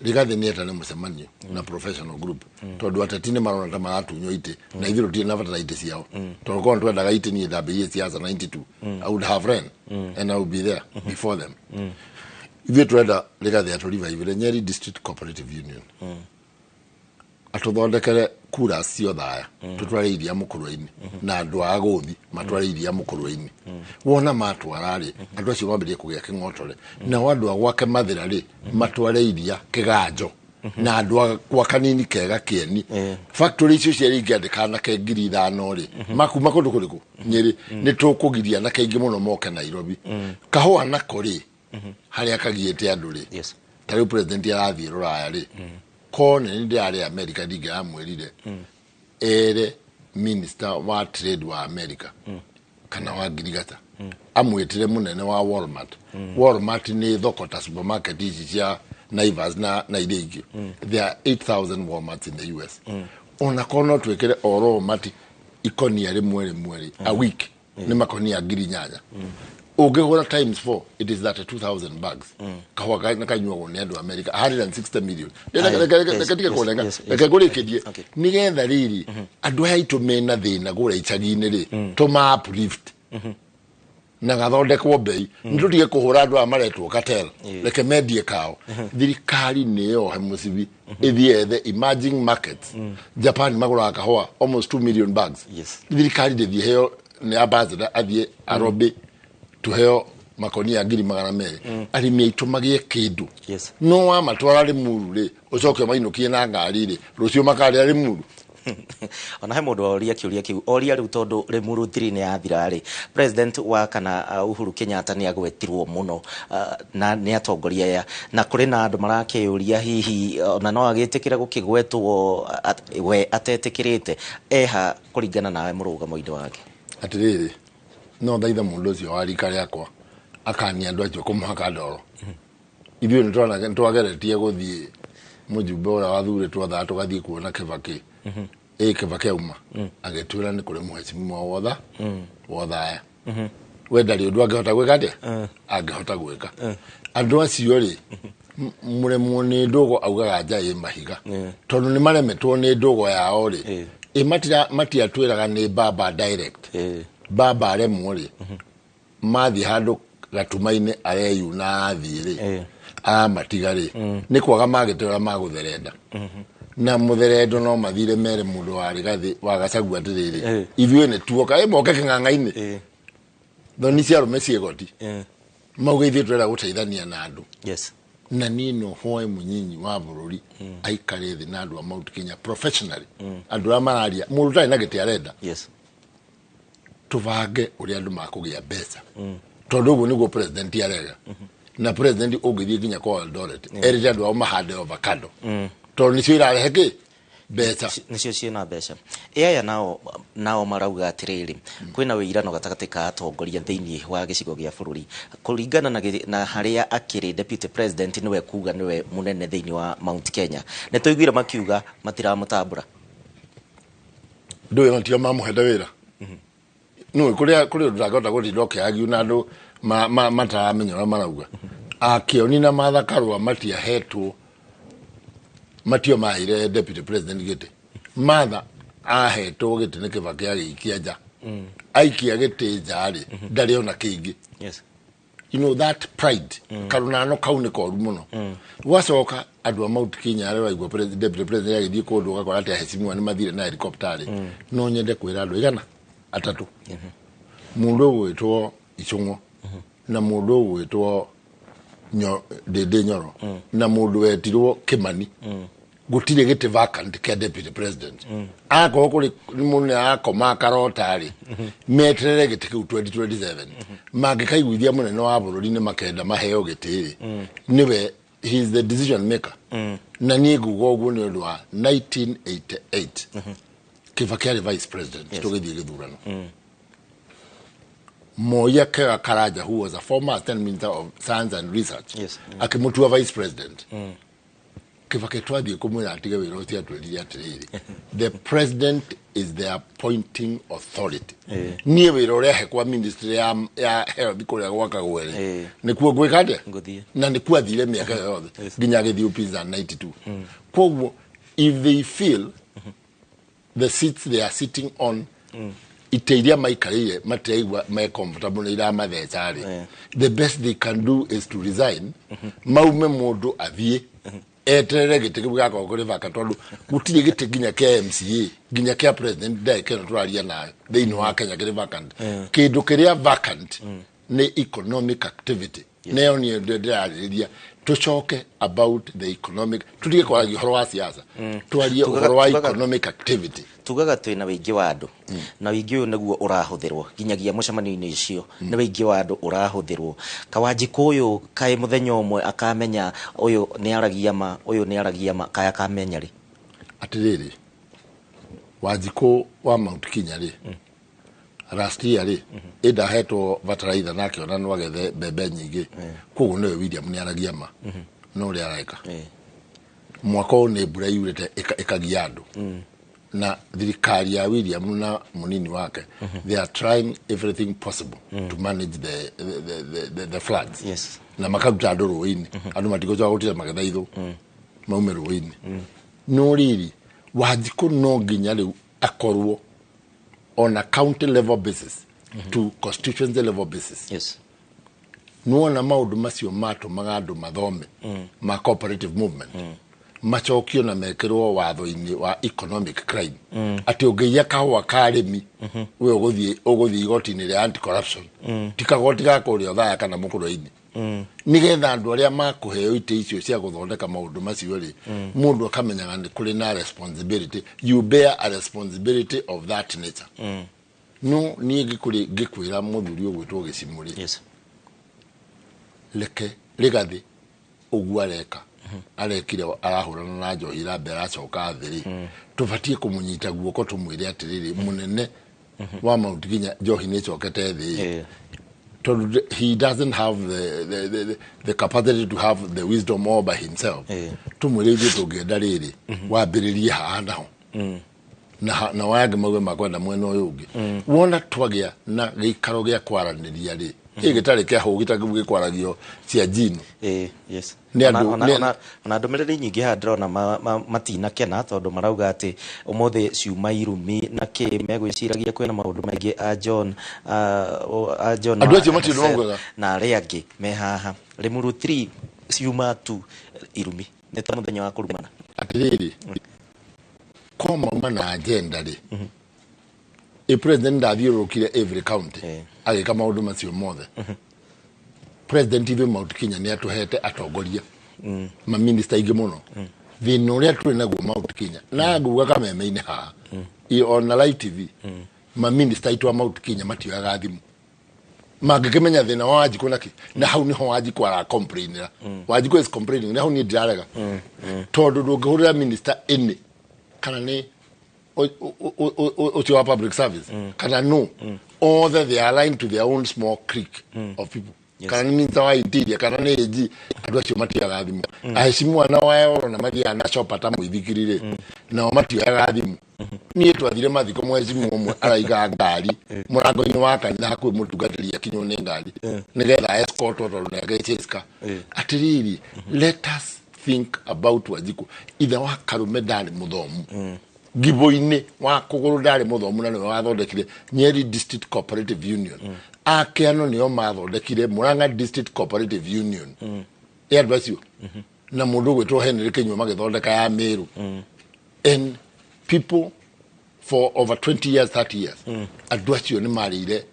Rigathi nĩ etane mũcemanio na professional group tondũ ateti nĩ marona ta maratunywo itĩ na ithuĩ tũtirĩ na bata itĩ ciao tondũ korwo twendaga itĩ niĩ ndambĩrĩirie siasa 92 I would have run and I would be there before them ithuĩ tũrenda Rigathi atũrevive Nyeri District Cooperative Union atũthondekere kura cio thaya tũtware iria mũkũrũ-inĩ na andũ a gũthi matware iria mũkũrũ-inĩ wona matwara rĩ andũ acio mambĩrĩrie kũgĩa kĩng'otore na andũ a gwake mathĩra rĩ matware iria kĩganjo na andũ a gwa kanini kega Kĩeni factory icio ciarĩ ingĩandĩka na ke 5,000 rĩ makuma kũndũ kũrĩkũ Nyeri nĩ tũkũgiria na kaingĩ mũno moke Nairobi kahũa nako rĩ harĩa kagiĩte andũ rĩ ta rĩu president arathiĩ rũraya rĩ kone nĩ ndĩarĩ America ndingĩramwĩrire ere minister wa trade wa America kana wa Ngirigata amwĩtire mũnene wa Walmart nĩ thoko ta supermarket ici cia Naivas na iria ingĩ there are 8,000 Walmarts in the US ona kono twĩkĩre oro mati ikonia rĩmwe a week nĩ makonia 8,000 ungehora times 4 it is that 2,000 bags kahwa na kanyuo nĩ andũ America 160 million katika kuolenga kagũrĩkĩrie nigetha riri andũ aya itũ mena thĩna gũra icagi-inĩ rĩ tũma uplift na gathondekwo bei nĩtũtige kũhũra andũ amaretwo cartel reke mendie kao thirikari nĩyo he mũcibi ithie the emerging markets Japan magũraga kahũa almost 2 million bags thirikari ndĩthie heo nĩ ambassador athie arobe tuheo makonia 200 arimi aitũ magĩe kĩndũ no wa matwara Limuru rĩ ũcoke mainũkie na ngari rĩ rũcio makarĩa Limuru ona he mũndũ oria kĩũria kĩu oria rĩu tondũ Limuru 3 nĩ yathira rĩ president wa kana Uhuru Kenyatta nĩ agwetirwo mũno na nĩ atongoria aya na kũrĩ na andũ marakĩũria hihi ona no agĩtĩkĩra gũkĩgwetwo we atetĩkĩrĩte eha kũringana nawe mũrũgamo-inĩ wake atĩrĩrĩ no thaitha mũndũ ũcio wa rika rĩakwa akania andũ acio kũmũhaka ndoro ithuĩ nĩ twageretie gũthiĩ mũjumbe ũrĩa wathurĩtwo thaa tũgathiĩ kuona Kibaki Kibaki auma agĩtwĩra nĩ kũrĩ mheshimiwa wothaya we ndarĩ ũndũ angĩhota gwĩka atĩa angĩhota gwĩka andũ acio rĩ mũremwo nĩ ndogo augaga nja mahiga tondũ nĩ maremetwo nĩ ndogo yao rĩ matiatwĩraga nĩ baba direct baba aremwo rĩ mathi handũ gatuma-inĩ areyuna athiĩ rĩ amatiga rĩ nĩ kwaga magĩtwĩra magũtherenda na mũtherendo no mathire mere mũndũ wa Rigathi wa Gachagua atĩrĩrĩ ithuĩ nĩ tuoka moke kĩng'ang'a-inĩ thoni cia rũme ciĩgoti mauga ithuĩ tũrenda gũteithania na andũ na niĩ no hoe mũnyinyi wa bũrũri aikare thĩ na andũ a Mount Kenya professionally andũ arĩa mararia mũndũ tarĩ na gĩtĩ arenda tũbange ũrĩa andũ makũgĩa mbeca tondũ ũguo nĩguo president arega na president ũngĩthiĩ nginya kwa Eldoret erĩte andũ ao mahande avocado tondũ nĩcio irarehe kĩ beca nicio ciena mbeca aya nao marauga atiriri kwina wĩirano gatagatĩ ka atongoria thĩinĩ wa gĩcigo gĩa bũrũri kũringana na harĩa akĩrĩ deputy president niwe kuga niwe munene thĩinĩ wa Mount Kenya nĩ tũiguire makiuga matiramũtambũra ndũĩ notio mamũhenda wĩra no kũrĩa ndagota gũtinda ũkĩagiu na andũ mataramenya ũrĩa marauga akĩoni na Martha Karua matiahetwo matio maire deputy president gĩtĩ Martha ahetwo gĩtĩ nĩ Kibaki agĩikia nja aikia gĩtĩ nja rĩ ndarĩ ona kĩngĩ you know that pride karunano kau nĩ koru mũno gwacoka andũ a Mount Kenya arĩa waigua deputy president agĩthiĩ kũndũ ũgakora atĩ ahecimiwa nĩ mathire na helicopter no nyende kwĩra andũ igana atatũ mũndũ ũgwĩtwo Icũng'o na mũndũ ũgwĩtwo Ndĩndĩ Nyoro na mũndũ wetirwo Kimani gũtirĩ gĩtĩ vacant kĩa deputy president akorwo kũrĩ mũnene akoma karotari meterere gĩtĩ kĩu 2027 mangĩkaiguithia mũnene wa bũrũri nĩ makenda maheo gĩtĩ niwe he is the decision maker na niĩ nguga ũguo nĩ ũndũ wa 1988 Kibaki arĩ vice president tũgĩthiĩ gĩthurano Moya Karanja, who was a former assistant minister of science and research, akĩmũtua vice president. Kibaki twathiĩ kũmwĩra atige wĩra ũcio atwĩrire atĩrĩrĩ the president is the appointing authority. Niĩ wĩra ũrĩa hekwa ministry ya health kũrĩa gwakagwo rĩ nĩkuo ngwĩka atĩa na nĩkuo athire mĩaka yothe nginya agĩthiĩ upinza 92. Koguo if they feel the seats they are sitting on iteiria maikarire mateigwa me comfortable na ira mathecari the best they can do is to resign maume mundu athie eterere gĩtĩ kĩu gaka kũrĩ vaka tondu gũtirĩ gĩtĩ nginya kĩa MCA nginya kĩa president ndekeno tũraria nayo thĩinĩ wa Kenya kĩrĩ vacant kĩndũ kĩrĩa vacant nĩ economic activity nayo nĩ ndĩrarĩrĩria tucoke about the economic tutige kwaragia ũhoro wa siasa twarie ũhoro wa economic activity tugaga twĩna wĩingĩ wa andũ na wĩingĩ ũyũ nĩguo ũrahũthĩrwo nginyagia mũcemanio-inĩ icio nĩ wĩingĩ wa andũ ũrahũthĩrwo Kawanjikũ ũyũ kaĩ mũthenya ũmwe akamenya ũyũ nĩ aragia ma kaya akamenya rĩ atĩrĩrĩ Wanjikũ wa Mount Kenya rĩ last year rĩ ndahetwo bataraitha na akĩona no agethe mbembe nyingĩ koguo nĩwe William nĩ aragia ma no ũrĩa areka mwaka ũyũ nĩ mbura yurĩte ĩkagia andũ na thirikari ya William na munini wake they are trying everything possible to manage the floods na makaruta andũ rũĩ-inĩ andũ matigũcoka gũtira magetha itho maume rũĩ-inĩ no riri Wanjikũ no nginya rĩu akorwo on a county level basis to constituency level basis nuona maũndũ macio matũmaga andũ mathome ma cooperative movement macokio na mekĩrwo watho-inĩ wa economic crime atĩ ũngĩiya kahũa ka arĩmi we ũgũthiĩ igoti-inĩ rĩa anti corruption ti kagoti gaka ũrĩa ũthaya kana mũkũrũ-inĩ nĩgetha andũ arĩa makũheo itĩ icio cia gũthondeka maũndũ macio rĩ mũndũ akamenyaga nĩ kũrĩ na responsibility you bear a responsibility of that nature no niĩ ngĩkwĩra mũthuri ũgwĩtwo Gĩcimũ rĩ leke rĩgathĩ ũguo areka arekire arahũrana na Njohi Rambe aracoka thĩ rĩ tũbatiĩ kũmũnyita guoko tũmwĩre atĩrĩrĩ mũnene wa Mount Kenya Njohi nĩ cokete thĩ he doesn't have the capacity to have the wisdom all by himself tumwĩre ithuĩ tũngĩenda rĩrĩ wambĩrĩrie haha naho na wage mawe makwenda mwena ũyũ ũngĩ wona twagĩa na gĩikaro gĩa kwaranĩria rĩ gĩtarĩ kĩa hũ gĩtakĩu gĩkwaragio cia njino ona ndũmĩrĩri nyingĩ haha ndĩrona matinakena tondũ marauga atĩ ũmũthĩ ciuma irumi na kĩ megwĩciragia kwĩna maũndũ maingĩ a John andũ acio matinaugaga na arĩa angĩ me haha Limuru 3 ciuma 2 irumi nĩ ta mũthenya wa kũrumana atĩrĩrĩ koma na agenda rĩ president ndathiũrũrũkire every county agĩka maũndũ macio mothe president ithuĩ Mount Kenya nĩ atũhete atongoria ma minister aingĩ mũno thĩna ũrĩa tũrĩ naguo Mount Kenya na nguga kameme-inĩ haha on Live TV ma minister aitũ a Mount Kenya matioyaga thimũ mangĩkĩmenya thĩna wa Wanjikũ naki na hau niho Wanjikũ aracomplainĩra Wanjikũ is complaining na hau niĩ ndirarega tondũ ndũngĩhũrĩra minister ĩnĩ kana ni o public service kana no all that they are aligned to their own small clique of people. Kana ni minta wa interior kana ni eji adu acio matia gathimu aheshimu ana wao na mathia na shopata muithikirire na o matia gathimu ni twathire mathiko mweshimu omwe araiga ngari murango-ini wa kanitha kwi mutungatiri akinyo ni ngari nigetha escort to na gecheska atiriri let us think about Wanjiku ithe wa Karume ndari muthomu Gibo-ini wa kuguru ndari muthomu na ni wathondekire Nyeri District Cooperative Union akeano nio mathondekire Murang'a District Cooperative Union andu acio na mundu gwitwo Henry Kinyua magithondeka ya Meru and people for over 20 years 30 years andu acio ni marire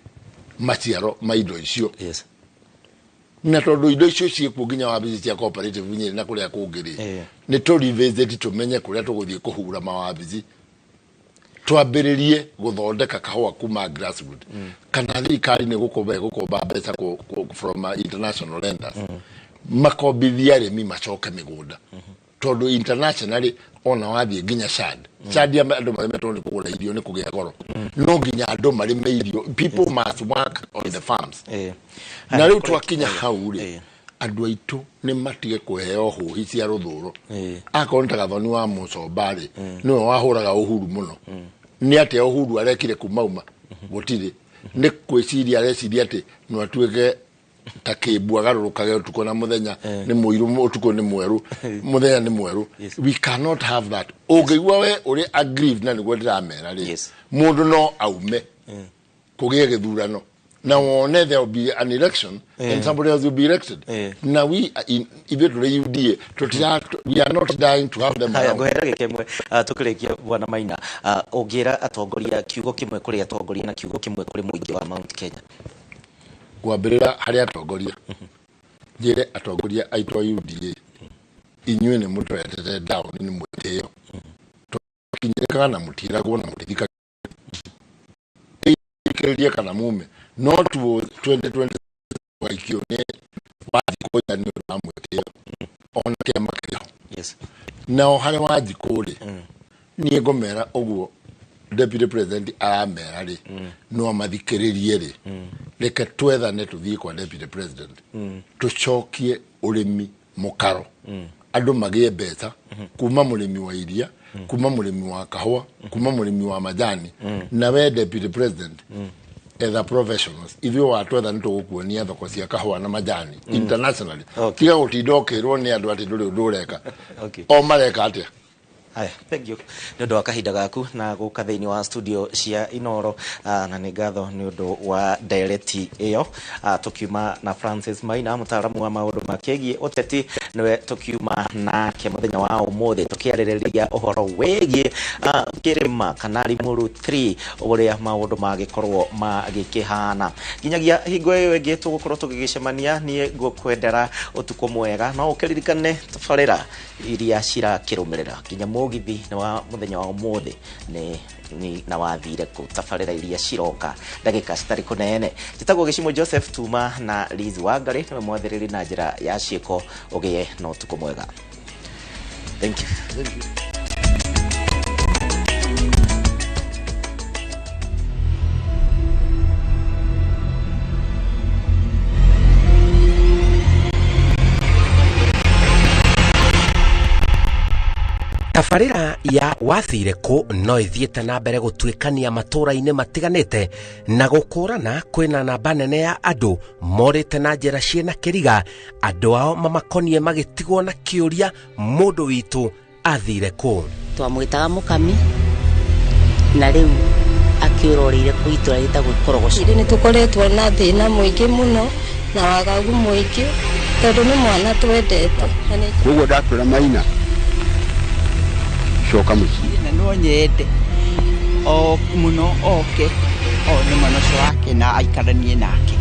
maciaro maindo icio na tondu indo icio ciekuo nginya wabici cia cooperative Nyeri na kuria kungiri ni to revisit tumenye kuria tuguthie kuhura mawabici twambiririe guthondeka kahua kuma grassroots kana thirikari ni gukomba mbeca from international lenders makobithia arimi macoke migunda tondu internationally ona wathie nginya Chad andu maremetwo ni kugura irio ni kugia goro no nginya andu marime irio people must work on the farms na riu twakinya hau ri andu aitu ni matige kuheo huhi cia ruthuro akonta gathoni wa Mucombari no wahuraga Uhuru muno ni ate Uhuru arekire kumauma gutire ni kwiciria areciria ati no atuike takibwa garurukage utuko na muthenya ni muiru utuko ni mweru muthenya ni mweru we cannot have that ogeigwa we uri aggrieved na niguo ndiramera ri mundu no aume kugie githurano na wone there will be an election and somebody else will be elected na we ibetule UDA we are not dying to have them. Haya goherage kemwe tukirekia bwana Maina ogira atongoria kiugo kimwe kuri atongoria na kiugo kimwe kuri muingi wa Mount Kenya kwambirira hari atongoria njire atongoria aitwa UDA inywe ne muto yatete down ni mweteo kinyireka na mutiragwo na mutirika ikiria kana mume not 2020 waikio ne Wanjiku ya ni mweteo ona kema kio now hari Wanjiku ri ni ngomera oguo Deputy President aramera ri no mathikiririe ri reke twethane tuthie kwa Deputy President tucokie urimi mukaro andu magie mbeca kuma murimi wa iria kuma murimi wa kahua kuma murimi wa majani na we Deputy President as a professionals ithio watwethane tugukuonia thoko cia kahua na majani internationally tiga gutindokirwo ni andu ati nduri ndureka o mareka atia. Haya, thank you. Nyondo wakahinda gaku na guka thiini wa studio cia Inoro na ni ngatho ni undu wa direct iyo tukiuma na Francis Maina mutaaramu wa maundu makegie uteti niwe tukiuma na ke muthenya wa umuthi tukiaririria uhoro wegie kirima kana Limuru 3 uria maundu magikorwo magikihana nginyagia hingo iyo ingi tugukorwo tugigicemania nie ngukwendera utuko mwega no ukiririkane tabarira iria cirakirumirira nginya mugithi na wa muthenya wa umuthi ni na wathire ku tabarira iria ciroka ndagika citari kunene jitagwo Gicimo Joseph Tuma na Liz Wangari ni mwathiriri na njira ya ciiko ugie no utuko mwega. Thank you. Tabarira ya wathire ku no ithiete na mbere gutwikania matura-ini matiganite na gukurana kwina namba nene ya andu morite na njira ciena kiriga andu ao mamakonie magitigwo na kiuria mundu witu athire ku twamwitaga mukami na riu akiurorire kuitura itagwo Korogoco ni tukoretwo na thina muingi muno na wagagu muingi tondu ni mwana twendete uguo ndakwira Maina shoka muciĩ na no nyende o muno oke o ni manoco wake na aikaranie nake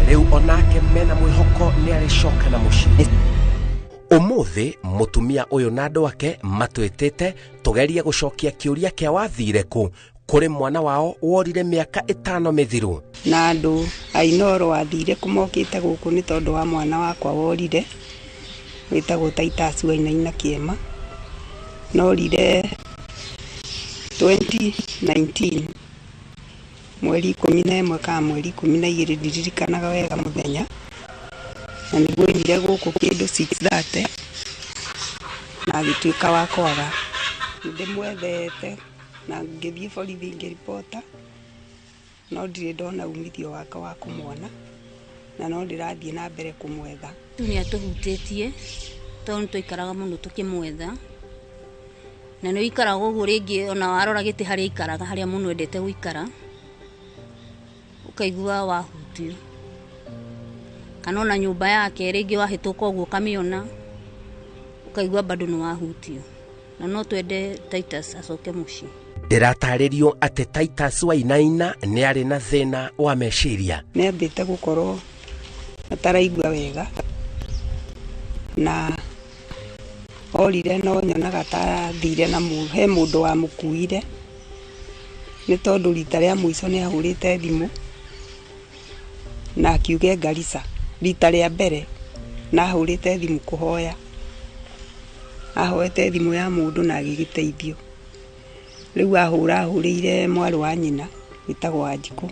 riu onake mena mwihoko ni aricoka na muciĩ. Umuthi mutumia uyu na andu ake matwitite tugeria gucokia kiuria kia wathire ku kuri mwana wao worire miaka 5 mithiru na andu ainoro wathire kumokite guku ni tondu wa mwana wakwa worire witagwo Titus Wainaina Kiema norire 2019 mweri 11 kana mweri 12 ndiririkanaga wega muthenya na niguoimire guku kindu 6:30 na gituika wa kwaga ndimwethete na ngithie borithi ngiripota no ndire ndona umithio wake wa kumwona na no ndirathie na mbere kumwetha ni atuhutĩtie tondũ tũikaraga mũno tũkĩmwetha na nĩ ikaraga ũguo rĩngĩ ona warora gĩtĩ harĩa ikaraga harĩa mũno endete gũikara ukaigua wahutio kana ona nyũmba yake rĩngĩ wahĩtũka ũguo kamĩona ukaigua bado nĩ wahutio na no twende Titus acoke mũciĩ. Ndĩratarĩrio atĩ Titus Wainaina nĩ arĩ na thĩna wa meciria. Nĩ ambĩte gũkorwo ataraigua wega na orire no nyonaga ta thire na he mũndũ wa mũkuire nĩ tondũ rita rĩa mũico nĩ ahũrĩte thimũ na akiuge Garissa rita rĩa mbere na ahũrĩte thimũ kũhoya ahoete thimũ ya mũndũ na agĩgĩteithio rĩu ahũrĩire mwarĩ wa nyina wĩtagwo Wanjikũ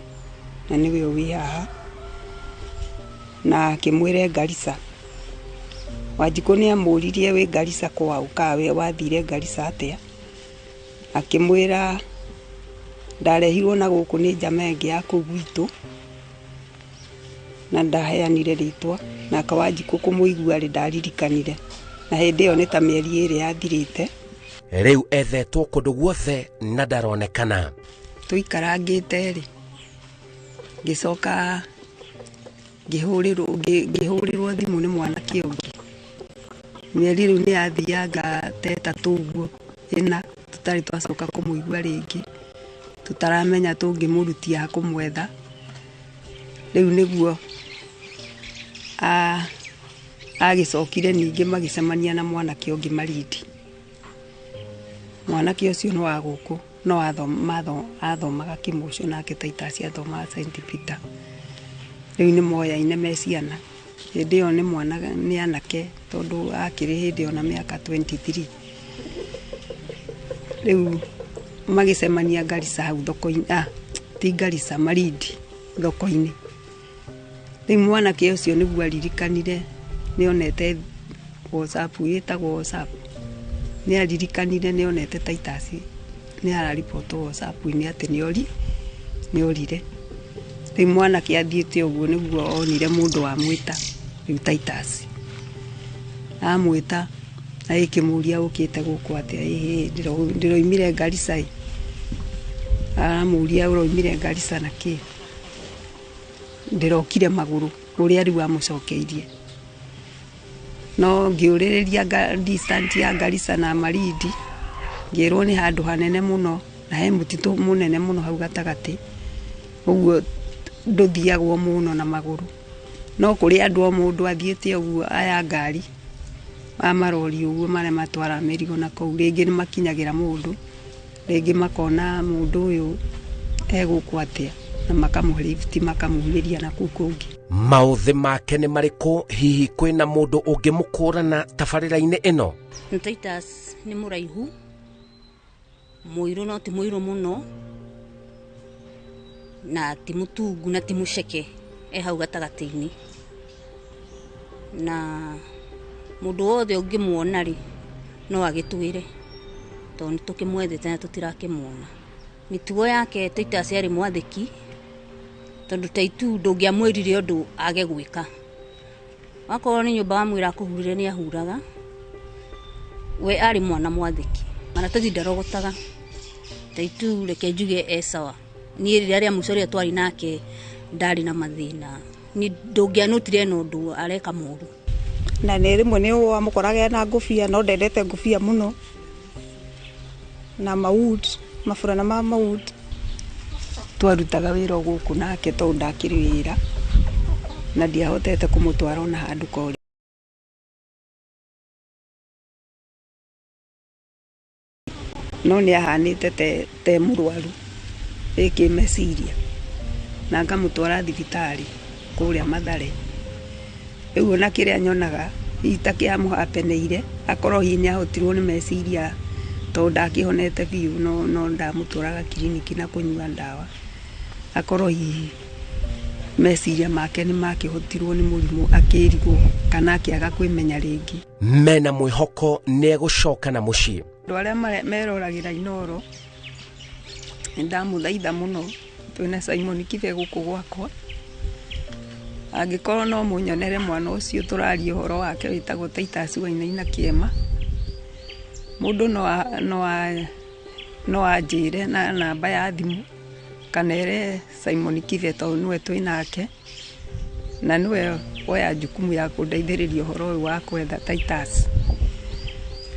na nĩwe wĩ haha na akĩmwĩre Garissa Wanjikũ nĩ amũririe wĩ Garissa kwao kawe wathire Garissa atĩa akĩmwĩra ndarehirwo na gũkũ nĩ njama ĩngĩ ya kũu gwitũ na ndaheanire rĩtwa na Wanjikũ kũmũigua rĩ ndaririkanire na hĩndĩ ĩyo nĩ ta mĩeri 2 yathirĩte rĩu ethetwo kũndũ guothe na ndaronekana tũikarangĩte rĩ ngĩcoka ngĩhũrĩrwo thimũ nĩ mwanake ũngĩ mĩeri rĩu nĩ yathianga teta tũguo ĩna tũtarĩ twacoka kũmũigua rĩngĩ tũtaramenya tũngĩmũrutia kũmwetha rĩu nĩguo agĩcokire ningĩ magĩcemania na mwanake ũngĩ Marindi mwanake ũcio nĩ wa gũkũ no athomaga Kĩmũcio nake Titus athomaga St Peter rĩu nĩ moyaine me ciana hĩndĩ ĩyo nĩ anake tondũ akĩrĩ hĩndĩ ĩyo na mĩaka 23 rĩu magĩcemania Garissa hau thoko-inĩ ti Garissa Marindi thoko-inĩ rĩu mwanake ũcio nĩguo aririkanire nĩonete WhatsApp ĩtagwo WhatsApp nĩ aririkanire nĩonete Titus nĩ araripotwo WhatsApp-inĩ atĩ nĩ orire rĩu mwanake athiĩte ũguo nĩguo onire mũndũ wa mwĩta rĩu Titus amwĩta agĩkĩmũria ũkĩte gũkũ atĩa ndĩroimire Garissa amũria ũroimire Garissa na kĩ ndĩrokire magũrũ ũrĩa rĩu amũcokeirie no ngĩũrĩrĩria distance ya Garissa na Marindi ngĩrwo nĩ handũ hanene mũno na he mũtitũ mũnene mũno hau gatagatĩ ũguo ndũthiagwo mũno na magũrũ no kũrĩ andũ o mũndũ athiĩte ũguo aya ngari amarori ũguo marĩa matwara mĩrigo na kũu rĩngĩ nĩ makinyagĩra mũndũ rĩngĩ makona mũndũ ũyũ egũkũ atĩa na makamũhe lift makamũhĩria na kũu kũngĩ maũthĩ make nĩ marĩkũ hihi kwĩna mũndũ ũngĩmũkũrana tabarĩra-inĩ ĩno Titus nĩ mũraihu mũirũ no ti mũirũ mũno na ti mũtungu na ti mũceke hau gatagatĩ-inĩ na mũndũ wothe ũngĩmuona rĩ no agĩtwĩre tondũ nĩ tũkĩmwethete na tũtirakĩmuona mĩtugo yake Titus yarĩ mwathĩki tondũ Taitu ndũngĩamwĩrire ũndũ age gwĩka wakorwo nĩ nyũmba wamwĩra kũhurire nĩ ahuraga we arĩ mwana mwathĩki maratathi ndarogotaga Taitu reke njuge sawa niĩ rĩrĩa rĩa mũico rĩrĩa twarĩ nake ndarĩ na mathĩna ndũngĩanũtire na ũndũ areka mũũru na nĩ rĩmwe nĩ wamũkoraga na ngũbia no ndendete ngũbia mũno na maburana ma maud twarutaga wĩra gũkũ nake tondũ ndakĩrĩ wĩra na ndiahotete kũmũtwara ona handũ korĩ no nĩ ahanĩte te mũrwaru meciria na ngamũtwara thibitarĩ kũrĩa Mathare rĩu ona kĩrĩa nyonaga itakĩamũhapeneire akorwo hihi nĩ ahotirwo nĩ meciria to ndakihonete biu no ndamutwaraga kiriniki na kunyua ndawa akorwo hihi meciria make nĩ makĩhotirwo nĩ mũrimũ akĩrigwo kana akĩaga kwĩmenya rĩngĩ. Mena mwĩhoko nĩegũcoka na mũciĩ. Andũ arĩa meroragĩra Inooro nĩndamũthaitha mũno twĩna Simon Kibe gũkũ gwakwa, angĩkorwo no mũnyonere mwana ũcio tũraria ũhoro wake wĩtagwo Titus Wainaina Kĩema, mũndũ no anjĩre na namba ya thimũ kana ere Simon Kibe tondũ nĩwe twĩ nake na nĩwe oya jukumu ya kũndeithĩrĩria ũhoro ũyũ wa kwetha Titus,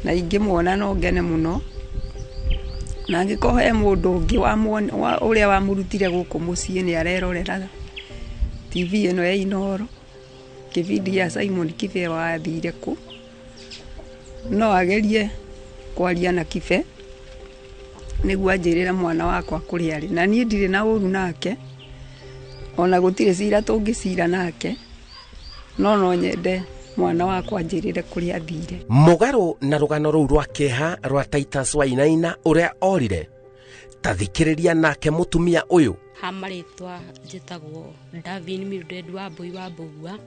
na ingĩmuona no ngene mũno, na angĩkorwo he mũndũ ũngĩ ũrĩa wamũrutire gũkũ mũciĩ nĩ arerorera TV ĩno ya Inooro kĩbindi ya Simon Kibe wathire kũ, no agerie kwaria na Kibe nĩguo anjĩrĩre mwana wakwa kũrĩa arĩ, na niĩ ndirĩ na ũru nake ona gũtirĩ cira tũngĩcira nake, no nyende mwana wakwa anjĩrĩre kũrĩa athire. Mũgarũ na rũgano rũu rwa kĩeha rwa Titus Wainaina ũrĩa orire, tathikĩrĩria nake mũtumia ũyũ. Hamarĩtwa njĩtagwo Davin Mildred Wambui wa Mbũgua,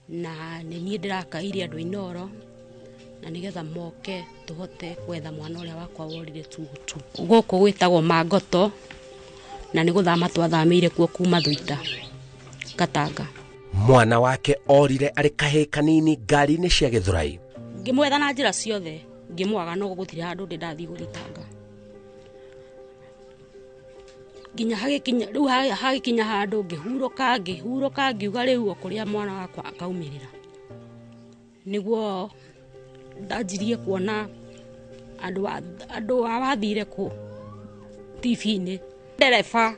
na nĩ niĩ ndĩrakairie andũ Inooro na nĩgetha moke tũhote gwetha mwana ũrĩa wakwa worire Tugutu. Gũkũ gwĩtagwo Mangoto na nĩ gũthama twathamĩire kuo kuma Thũita Gatanga. Mwana wake orire arĩ kahĩ kanini ngari-inĩ cia Gĩthũrai. Ngĩmwetha na njĩra ciothe ngĩmwaga, no gũtirĩ handũ ndathi gũthitanga. Nginya hagĩkinya handũ ngĩhurũka ngiuga rĩu kũrĩa mwana wakwa akaumĩrĩra, nĩguo ndanjirie kuona andũ awathire kũ TV-inĩ, ndereba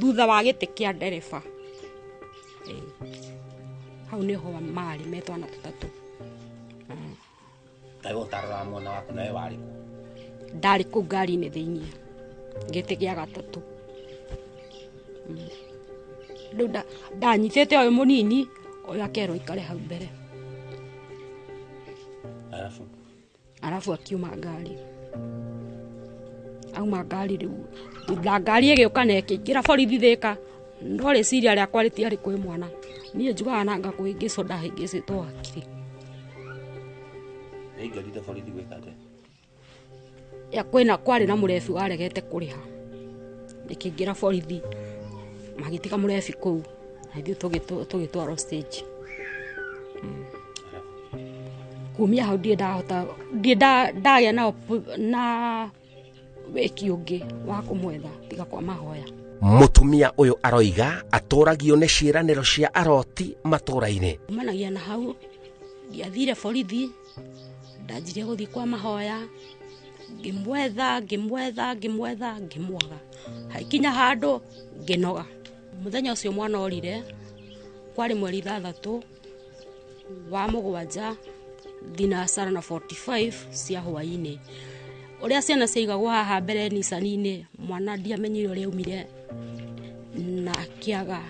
thutha wa gĩtĩ kĩa ndereba. Hau niho marĩ metwana tũtatũ. Ndagũtarora mwana waku nawe warĩ kũ? Ndarĩ kũu ngari-inĩ thĩinĩ gĩtĩ gĩa gatatũ. Rĩu ndanyitĩte ũyũ mũnini, ũyũ akerwo ikare hau mbere, arabu akiuma ngari. Auma ngari rĩu thutha ngari ĩgĩũka na ĩkĩingĩra borithi Thĩka, no rĩciria rĩakwa rĩtiarĩ kwĩ mwana, niĩ njugaga nanga kũhĩngĩcwo ndahĩngĩcĩtwo hakiri. Nĩaingĩrire borithi gwĩka atĩa? Kwarĩ na mũrebi waregete kũrĩha, ĩkĩingĩra borithi magĩtiga mũrebi kũu, na ithuĩ tũgĩtwarwo stage. Kumia hau ndagĩa na wĩki ũngĩ wa kũmwetha tiga kwa mahoya. Mũtumia ũyũ aroiga atũragio nĩ ciĩranĩro cia aroti matũra-inĩ. Kumanagia na hau ngĩathire borithi, ndanjirie gũthiĩ kwa mahoya, ngĩmwetha ngĩmwaga, haikinya handũ ngĩnoga. Mũthenya ũcio mwana orire kwarĩ mweri 3 wa Mũgwanja thinacara na 45 cia hwaĩ-inĩ. Ũrĩa ciana ciaigagwo haha mbere Nissan-inĩ, mwana ndiamenyire ũrĩa aumire na akĩaga.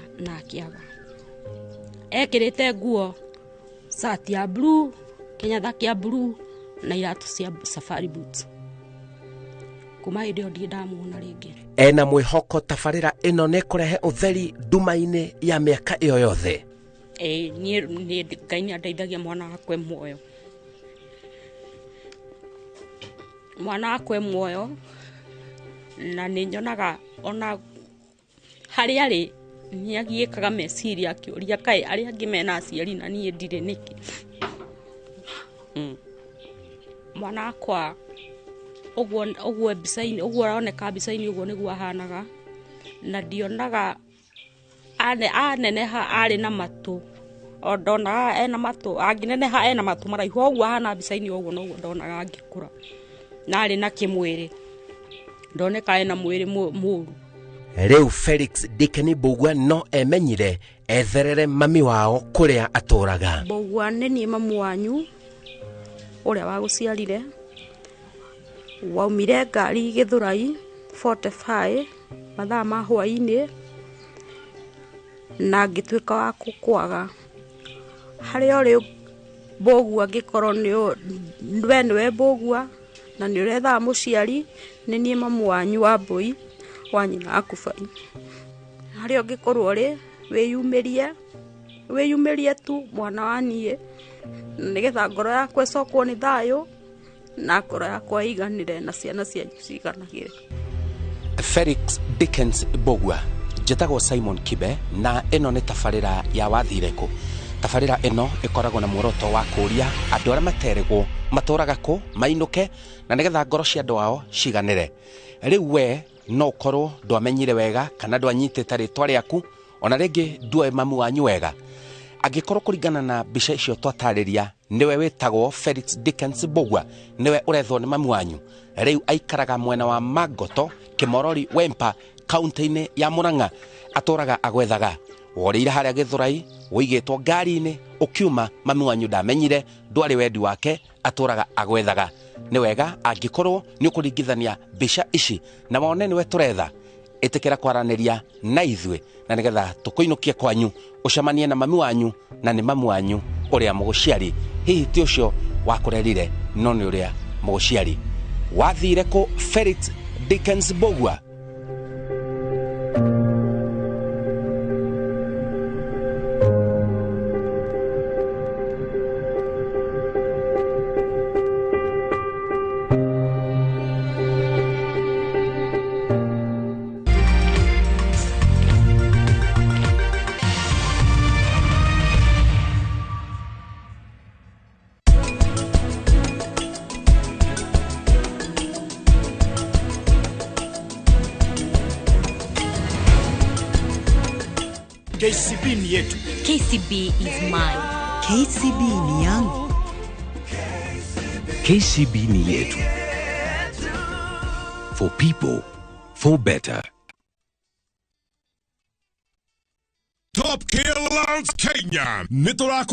Ekĩrĩte nguo shati ya blue, kĩnyatha kĩa blue na iratũ cia safari boots. Kuma hĩndĩ ĩyo ndirĩ ndamuona rĩngĩ. Ena mwĩhoko tabarĩra ĩno nĩkũrehe ũtheri nduma-inĩ ya mĩaka ĩyo yothe. Niĩ Ngai nĩandeithagia mwana wakwa muoyo. Mwana wakwa muoyo, na nĩnyonaga ona harĩa arĩ nĩagiĩkaga meciria akĩũria kaĩ arĩa angĩ mena aciari na niĩ ndirĩ nĩkĩ. Mwana wakwa ũguo mbica-inĩ, ũguo aroneka mbica-inĩ ũguo nĩguo ahanaga, na ndionaga aneneha arĩ na matũ, o ndonaga ena matũ, angĩneneha ena matũ maraihu ũguo ahana mbica-inĩ ũguo noguo ndonaga angĩkũra, na arĩ na kĩmwĩrĩ, ndoneka ena mwĩrĩ mũru. Rĩu Felix Dikeni Mbũgua no emenyire etherere mami wao kũrĩa atũraga. Mbũgua nĩ niĩ mamu wanyu ũrĩa wagũciarire, waumire ngari Gĩthũrai 45 mathaa ma hwaĩ-inĩ na ngĩtuĩka wa kũkwaga. Harĩa ũrĩ Mbũgua angĩkorwo we nĩwe Mbũgua na nĩ ũrethaga mũciari nĩ niĩ mamu wanyu wa Mbũi wa nyina Akubai. Harĩa ũngĩkorwo rĩ wĩyumĩrie tu mwana wa niĩ nĩgetha ngoro yakwa ĩcokwo nĩ thayũ na ngoro yakwa ĩiganĩre na ciana cianyu ciiganagĩre. Felix Dickens Mbũgua, njĩtagwo Simon Kibe na ĩno nĩ tabarĩra ya Wathire Kũ. Tabarĩra ĩno ĩkoragwo na muoroto wa kũria andũ arĩa materĩgwo matũraga kũ mainũke na nĩgetha ngoro cia andũ ao ciganĩre. Rĩu we no ũkorwo ndwamenyire wega kana ndwanyitĩte rĩtwa rĩaku ona rĩngĩ ndũe mamu wanyu wega. Angĩkorwo kũringana na mbica icio twatarĩria niwe wĩtagwo Felix Dickens Mbũgua, niwe ũrethwo nĩ mamu wanyu, rĩu aikaraga mwena wa Magoto, Kĩmorori, Wempa, kaunti-inĩ ya Mũrang'a, atũraga agwethaga. Worĩire harĩa Gĩthũrai, wĩigĩtwo ngari-inĩ, ũkiuma mamu wanyu ndamenyire, ndwarĩ wendi wake, atũraga agwethaga. Nĩ wega angĩkorwo nĩ ũkũringithania mbica ici na wone niwe tũretha, ĩtĩkĩra kwaranĩria na ithuĩ na nĩgetha tũkũinũkie kwanyu ũcemanie na mamu wanyu na nĩ mamu wanyu ũrĩa mũgũciari. Hihi ti ũcio wakũrerire no nĩ ũrĩa mũgũciari. Wathire kũ Felix Dickens Mbũgua? KCB ni yetu. KCB is mine. KCB ni yangu. KCB ni yetu. For people, for better. Top Gear Lounge Kenya. Nitolaku